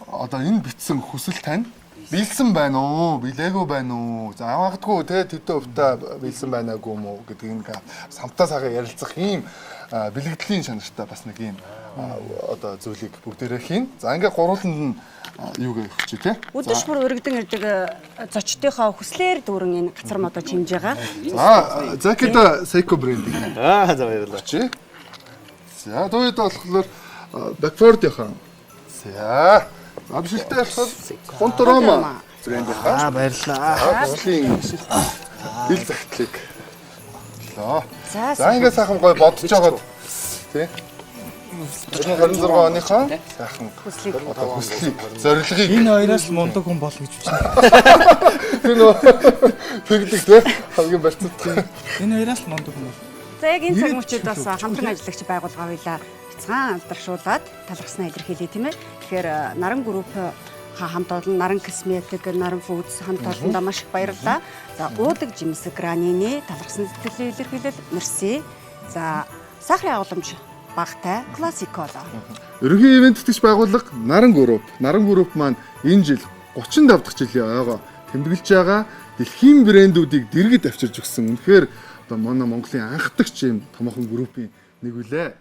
одоо энэ битсэн хүсэл тань биелсэн байна уу? Билээгүй байна уу? За магадгүй те төдөө өвтө биелсэн байнаагүй юм уу гэдэг энэ самтаа цагаа ярилцах ийм бэлэгдлийн чанартай бас нэг ийм одоо зүйлийг бүгдээрээ хийн. За ингээд гурвууланд нь юугаа өгч тий. Өдөрч бүр өргөдөн ирдэг зочдынхоо хүслээр дүүрэн энэ гацар модоо чимж байгаа. За Закида Seiko брендийг За баярлалаа. чи. За төвд болохоор Backford-ийнхан. За амжилттай болохоор Controma брендийнхаа. Баярлалаа. Гурвын хил загтлыг. За За ингээд сайхан гоё бодож байгаад тий. 2026 оныхоо сайхан хүслийг одоо хүслийг зорилгыг Энэ хоёроос л мундаг хүн болно гэж бичнэ. тэр нөө тэгдэг тий хамгийн барьцтай. Энэ хоёроос л мундаг хүн. За яг энэ цаг мөчид бас хамтран ажиллагч байгууллага хоёлаа бяцхан алдаршуулад талархснаа илэрхийлээ тийм ээ. Тэгэхээр Наран групп хамт олон Наран косметик, Наран фудс хамт олондоо маш их баярлалаа. За уудаг жимсэг гранины талархсан сэтгэлээ илэрхийлэл мерси. За сахарын агуулмж багтай классикола. Ерөнхий ивент тэтгэж байгууллага Наран групп. Наран групп маань энэ жил 35 дахь жилийн ойгоо тэмдэглэж байгаа дэлхийн брэндүүдийг дэргэд авчирж өгсөн. Үнэхээр одоо манай Монголын анхдагч юм томоохон группийн нэг үлээ.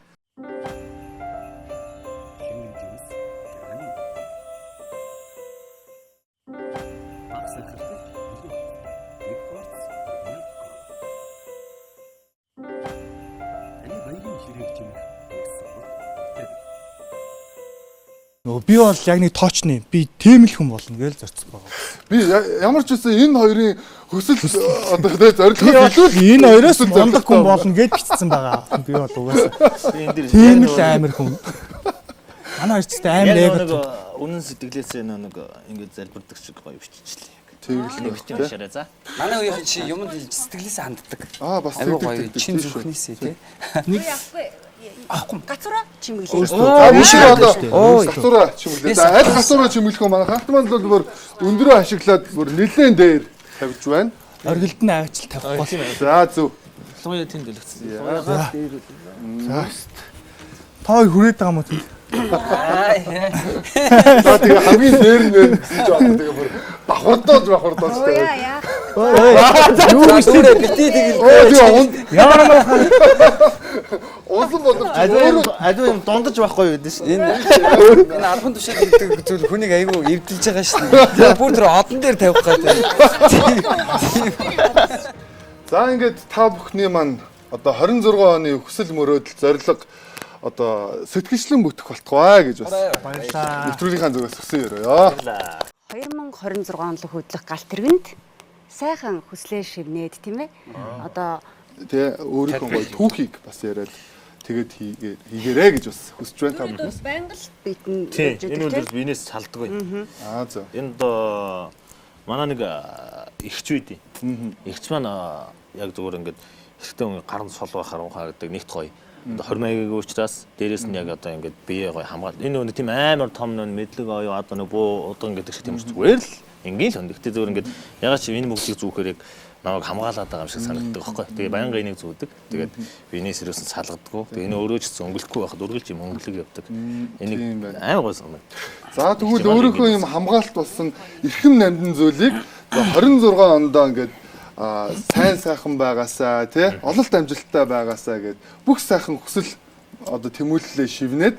Би бол яг нэг тоочны би тийм л хүн болно гэж зорцсон байгаа. Би ямар ч үсэн энэ хоёрын хөсөл одоо тэ зорилгоо илүү Энэ хоёроос мундаг хүн болно гэж бичсэн байгаа. Би бол угаасаа Би энэ дээр тийм л амар хүн. Манай хоёр ч гэсэн амар яг эго. нэг үнэн сэтгэлээсээ нэг ингээд залбирдаг шиг гоё биччихлээ. тэгэлээ Битэн бишараа за. Манай үеийн чи юмд сэтгэлээсээ ханддаг. бас Айгуу гоё тэгдэг чин зүрхнээсээ тий. Ахгүй гацура чимэглээ. Биш одоо Ой. гасуура чимэглээ. За аль гасуура чимэглэх юм манай хахт маань бол бүр өндөрөө ашиглаад бүр нэлээд дээр тавьж байна. Оргилд нь авчил тавихгүй. За зүг. Луя тэнд дэлгэцсэн. За. Та хоёр хүрээд байгаа юм уу тийм? За тэгээ хамгийн дээр нь гэсэн ч одоо тэгээ бүр давхардаж бахардаж Оо яа. Юу гэсэн бити тэгэл. Яа. Уулан боловч Адуу юм дундаж байхгүй байдсан шүү. Энэ 10 тушаал гэдэг зүйл хүнийг айгүй эвдэлж байгаа шүү дээ. Бүр тэр одон дээр тавих гэдэг. За ингээд та бүхний маань одоо 26 оны хүсэл мөрөөдөл зорилго одоо сэтгэлчлэн бүтэх болтугай гэж бас Баярлалаа. нэвтрүүлгийнхаа зүгээс хүсэн өрөөё. 2026 он л хөдлөх галт тэргэнд сайхан хүслээ шивнээд тийм ээ. Одоо Тэ өөрийнхөө гоё түүхийг бас яриад тэгээд хийгээрэй гэж бас хүсэж байна та бүхнээс. байнга л битэн Тийм. Энэ үлдэл бинээс салдгүй. Аа за. Энд манай нэг ихч үйд. Ихч маань яг зүгээр ингээд хэрэгтэй хүн гарын сол байхаар ухаардаг нэгт гоё. 20 маягийн учраас дээрэс нь яг одоо ингээд бие гоё хамгаал. Энэ өнө тийм амар том нөө мэдлэг оё одоо нэг буу удан гэдэг шиг тийм ч зүгээр л ингийн л өндөгтэй зүгээр ингээд ягаад чи энэ мөглийг зүүхээр яг намайг хамгаалаад байгаа юм шиг санагддаг байхгүй. Тэгээ байнга энийг зүүдэг. Тэгээд бинээс ирсэн салгадаггүй. Тэгээ энэ өөрөө ч гэсэн өнгөлөхгүй байхад үргэлж юм өнгөлөг явдаг. Энийг амар гоё санагдав. За тэгвэл өөрийнхөө юм хамгаалт болсон эрхэм намдын зүйлийг 26 ондоо ингээд сайн сайхан байгаасаа тий ололт амжилттай байгаасаа гэд бүх сайхан хүсэл одоо тэмүүлэлээ шивнээд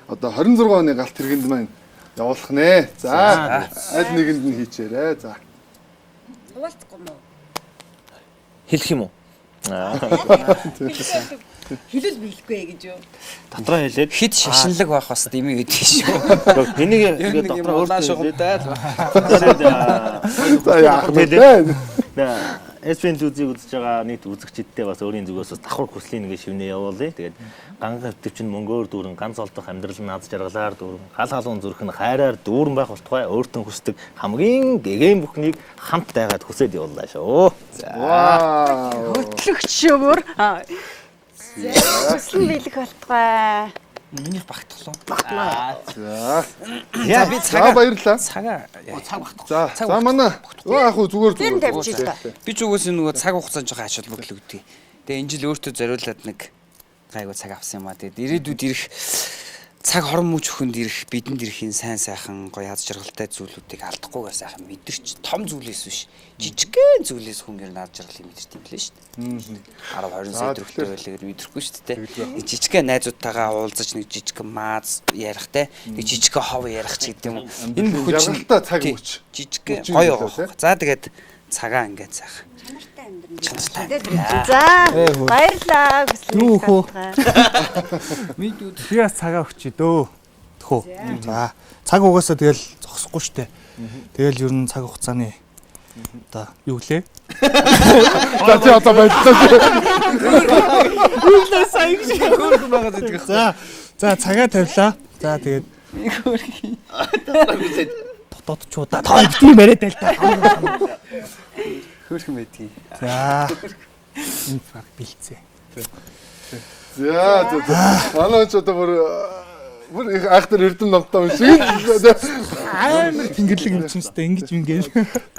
одоо 26 оны галт тэргэнд маань явуулах нэ. За аль нэгэнд нь хийчээрэй. За. хуваалцахгүй мó. Хэлэх юм уу? Хилэл биелэхгүй гэж юу? Дотроо хэлээд Хит шашинлаг байх бас дэмий гэдэг шүү. энийг Нэг юм дотроо улаан өөртөө шугамтай. За яах вэ? SPN үзийг үзэж байгаа нийт үзэгчдтэй бас өөрийн зүгээс бас давхар хүслийн нэг шивнээ явуулъя. Тэгээд ганга төвчин мөнгөөр дүүрэн ганц олдох амьдрал нь наз жаргалаар дүүрэн гал халуун зүрх нь хайраар дүүрэн байх болтугай өөртөө хүсдэг хамгийн гэгээн бүхнийг хамт дайгаад хүсээд явууллаа шүү. Вау. Хөтлөгч шөмөр. Хүслэн биелэх болтугай. Миний багтглаа. За. За би За цагаа баярлалаа. цагаа За манай ах уу зүгээр Тэр нь зүгээр. тавьчих л та. би ч угсаа нөгөө цаг хугацаанд жоохон ач холбогдол өгдөг. Тэгээ энэ жил өөртөө зориулаад нэг гайгүй цаг авсан юм аа. Тэгээд ирээдүйд ирэх цаг хорон мөч өхөнд ирэх бидэнд ирэхийн сайн сайхан гоё аз жаргалтай зүйлүүдийг алдахгүйгээр сайхан мэдэрч том зүйлээс биш жижигхэн зүйлээс хүн ер нь аз жаргалыг мэдэрч юм лээ шүү дээ. 10 20 сая төгрөгтэй байлгаар мэдрэхгүй шүү дээ. Нэг жижигхэн найзуудтайгаа уулзаж нэг жижигхэн мааз ярих те нэг жижигхэн хов ярих ч гэдэг юм. Энэ бүхэн жаргалтай цаг мөч. Жижигхэн гоё гоё. За тэгээд цагаа ингээд сайхан. За баярлалаа. Юу хөө? Мэдүүд. Би бас цагаа өгчээ дөө. Тхөө. За цаг угаасаа тэгэл зогсохгүй штэ. Тэгэл ер нь цаг хугацааны одоо юу лээ? За тий одоо баярлалаа. Үлээ сайн шиг хөөрхөн байгаа гэдэг. За цагаа тавилаа. За тэгээд дотоод чуудаа тоо битгий яриад байл та. Хөөрхөн байдгийг. За энэ баг бэлцээ. За манай ч одоо бүр их ахтар эрдэм намтаа шиг Амар тэнгэрлэг юм чимстэй ингэж ингээн.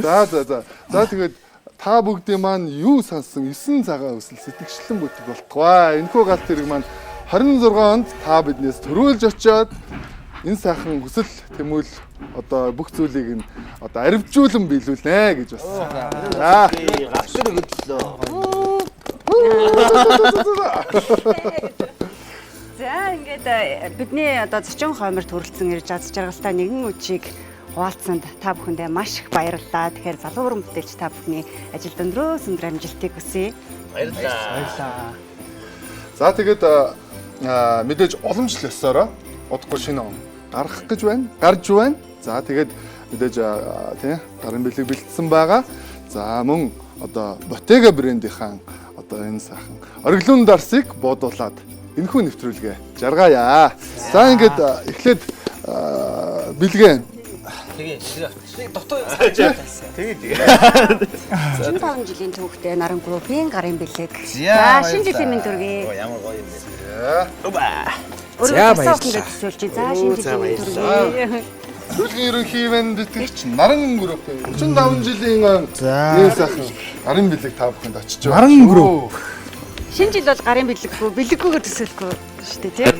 За тэгээд та бүгдийн маань юу сансан 9 цагаан өсөл сэтгэгчлэн бүтэх болтугай. Энэхүү галт хэрэг маань 26 онд та биднээс төрүүлж очиод энэ сайхан хүсэл тэмүүл одоо бүх зүйлийг нь одоо аривжуулан биелүүлнэ гэж бас. За гавтар хөдлөө. За ингээд бидний одоо зочин хойморт хүрэлцэн ирж аз жаргалтай нэгэн үчиг хуваалцсанд та бүхэндээ маш их баярлалаа. Тэгэхээр залуу уран бүтээлч та бүхний ажилд өндрөөс өндөр амжилтыг хүсье. Баярлалаа. За тэгээд мэдээж олон жил ёсороо удахгүй шинэ он гарах гэж байна. Гарч байна. За тэгээд мэдээж тий гарын бэлэг бэлдсэн байгаа. За мөн одоо Bottega брэндийнхэн одоо энэ сайхан ориглон дарсыг буудуулаад энэхүү нэвтрүүлгээ жаргаая. За ингээд эхлээд бэлгэн. Тэгээ дотоо Тэгээ. 45 жилийн түүхтэй Наран группийн гарын бэлэг. За шинэ жилийн мэнд төргий. Ямар гоё юм бэ. За баярлалаа. За шинэ жилийн мэнд төргий. Бүлгийн ерөнхий мэндэтгч Наран групп 45 жилийн энэ сайхан гарын бэлэг та бүхэнд очиж байна. Наран групп. Шинэ жил бол гарын бэлэггүй, бэлэггүйгээр төсөөлөхгүй шүү дээ тийм.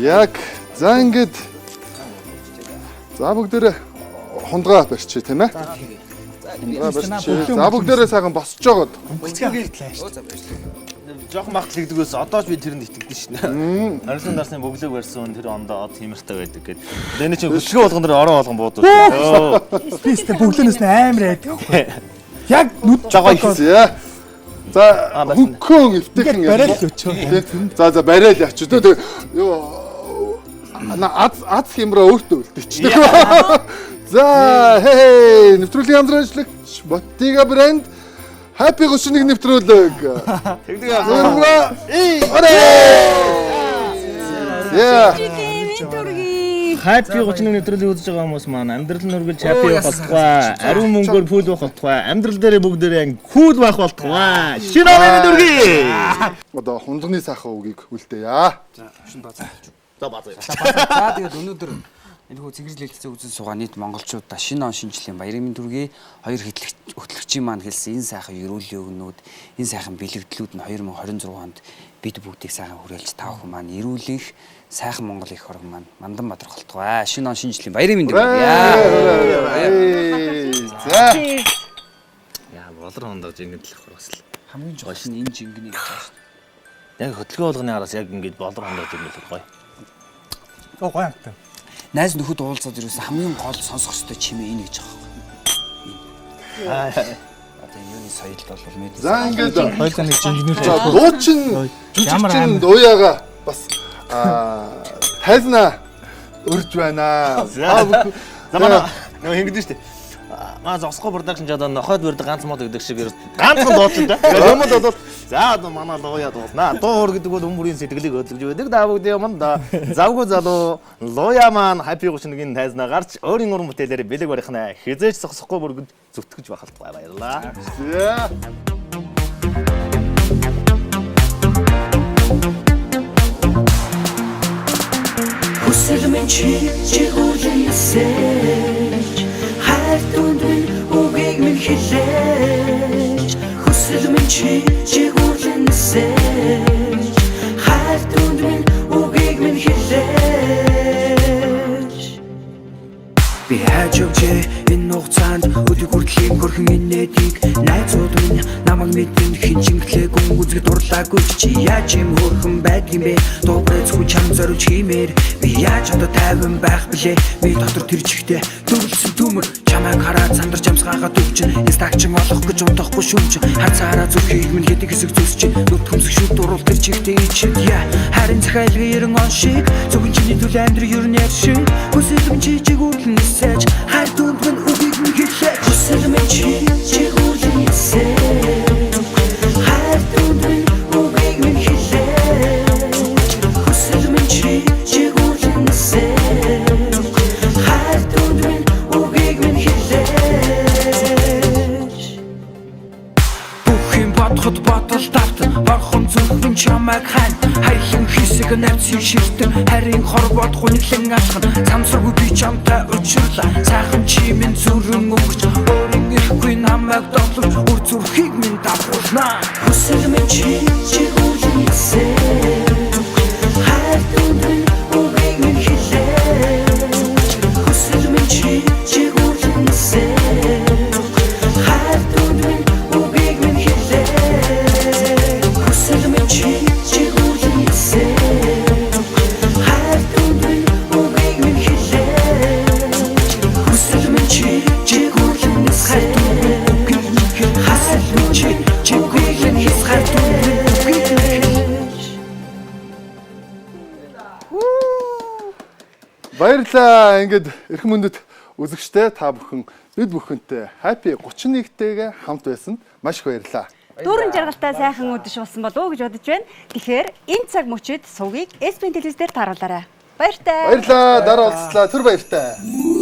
Яг за ингээд за бүгдээрээ хундгаа барьчих тийм ээ. Хундгаа барьчих. За бүгдээрээ сайхан босч жогод. Жохон багт лэгдэг байсан. Одоо ч би тэрэнд итгэдэж шнэ. Орилон дарсны бөглөг барьсан тэр ондоо тиймэртэй байдаг гэд. Энэ чинь хөшгөө болгон дээр ороо болгон буудав. Би өстө бөглөнөөс амар айдаг. Яг нүд жогоо хийсэн. За хөнгөн эвтэйхэн барайл өчөө. За барайл яач. Тэгээ юу аз хямраа өөртөө үлдээч. За хей нэвтрүүлгийн хамтрагчлагч Bottega брэнд Happy гушныг нэвтрүүлэг. Тэгдэг яа. Happy 31 нэвтрүүлгийг үзэж байгаа хүмүүс маань амьдрал нь үргэлж happy байх болтугай. Ариун мөнгөөр фул байх болтугай. Амьдрал дээрээ бүгдээрээ cool байх болтугай. Шинэ оны дүргий. Одоо хундганы сайхан үгийг үлдээе. За шин базаа. За базаа. За тэгээд өнөөдөр энэ хөө цэгэрл хэлцээ үзэн суугаа нийт монголчуудаа шинэ он шинжлэлийн баярын төргий хоёр хөтлөгчийн маань хэлсэн энэ сайхан ерөөлийн өгнүүд энэ сайхан бэлэгдлүүд нь 2026 онд бид бүгдийг сайхан хүрээлж та бүхэн маань эрүүлэх сайхан Монгол их орон маань мандан бадрахалтгай шинэ он шинжлэлийн баярын төргий. За Яа болор хондогж ингэж л бас хамгийн жоо шин энэ жингний гэж байна. яг хөдөлгөөн болгоны араас яг ингэж болор хондогж ингэж гоё. Гоё амттай. Найз нөхөд уулзаад ирсэн хамгийн гол сонсох ёстой чимээ энэ гэж байгаа юм. Одоо юуны соёлд бол мэдээ. за ингээд Хоёлаа нэг жингнэр. за дуучин жүжигчин дояга бас тайзнаа өрж байна. За манай нөө ингэдэж штэ. Маа зогсгоо продакшн жадаа нохойд бүрд ганц мод гэдэг шиг ганцхан дуучин да. Юмд бол за одоо манай лууя дууснаа. Дуур гэдэг бол хүмүүрийн сэтгэлийг хөдөлгөж байдаг. Да бүгд юм да. Завгүй залуу лууя маань Happy 31-ийн тайзнаа гарч өөрийн уран бүтээлээр бэлэг барихнаа хизээж зогсохгүй бүргэд зүтгэж бахалтгай баярлаа. За Хүсэл минь чи хүлээсэж хайртунд үгийг минь хэлээж Хүсэл минь чи хүлээсэж хайртунд үгийг минь хэлээж яаж юм хөрхөн байдгийм бэ дуурайц хүн чам зориулж хиймээр би яаж одоо тайван байх блэ би дотор тэр чихтэй дөрвөлсөн төмөр чамайг хараад сандарч амсгаагаад өгчин инстагчин олох гэж унтахгүй шүүмч хацаараа зүрхийг минь хэдэг хэсэг зүсч нүд хөмсг шүд дуруул тэр чихтэй ичэд яа харин захайлгын 90 он шиг зөвхөн чиний төлөө амьдрал юу нэр шиг хүсэлм чи чигүүрлэн нисэж хайр дүнд минь үгийг минь хэлээ хүсэлм чи чигүүрлэн нисэж хайр дүнд минь үгийг минь хэлээ хүсэлм чи чигүүрлэн нисэж хайр дүнд минь үгийг минь хэлээ бүхэн бодход бодол давтан орхон зүрхэн чамайг хань хайхин хэсэг навцын ширтэн харин хор бодох үнэлэн ашхан самсаргүй би чамтай учирлаа сайхан чи минь зүрэн өгч өөрийн ирэхгүй намайг дотлож үр зүрхийг минь давхуулнаа хүсэл минь чи чигүүрлэн нисээ хайр дүнд минь үгийг минь хэлээ хүсэл минь чи чигүүрлэн нисээ хайр дүнд минь үгийг минь хэлээ хүсэл минь чи чигүүрлэн нисээ хайр дүнд минь үгийг минь хэлээ хүсэл минь чи чигүүрлэн нисээ хүсэл минь чи чигүүрлэн нисээ хайр дүнд минь үгийг минь хэлээ. Баярлалаа. Ингээд эрхэм мөндөд үзэгчтэй та бүхэн бид бүхэнтэй Happy 31-тэйгээ хамт байсан. Маш их баярлалаа. Дүүрэн жаргалтай сайхан өдөш болсон болов уу гэж бодож байна. Тэгэхээр энэ цаг мөчид сувгийг SBN телевиз дээр тааруулаарай. Баяртай. Баярлалаа. Дараа уулзлаа. Түр баяртай.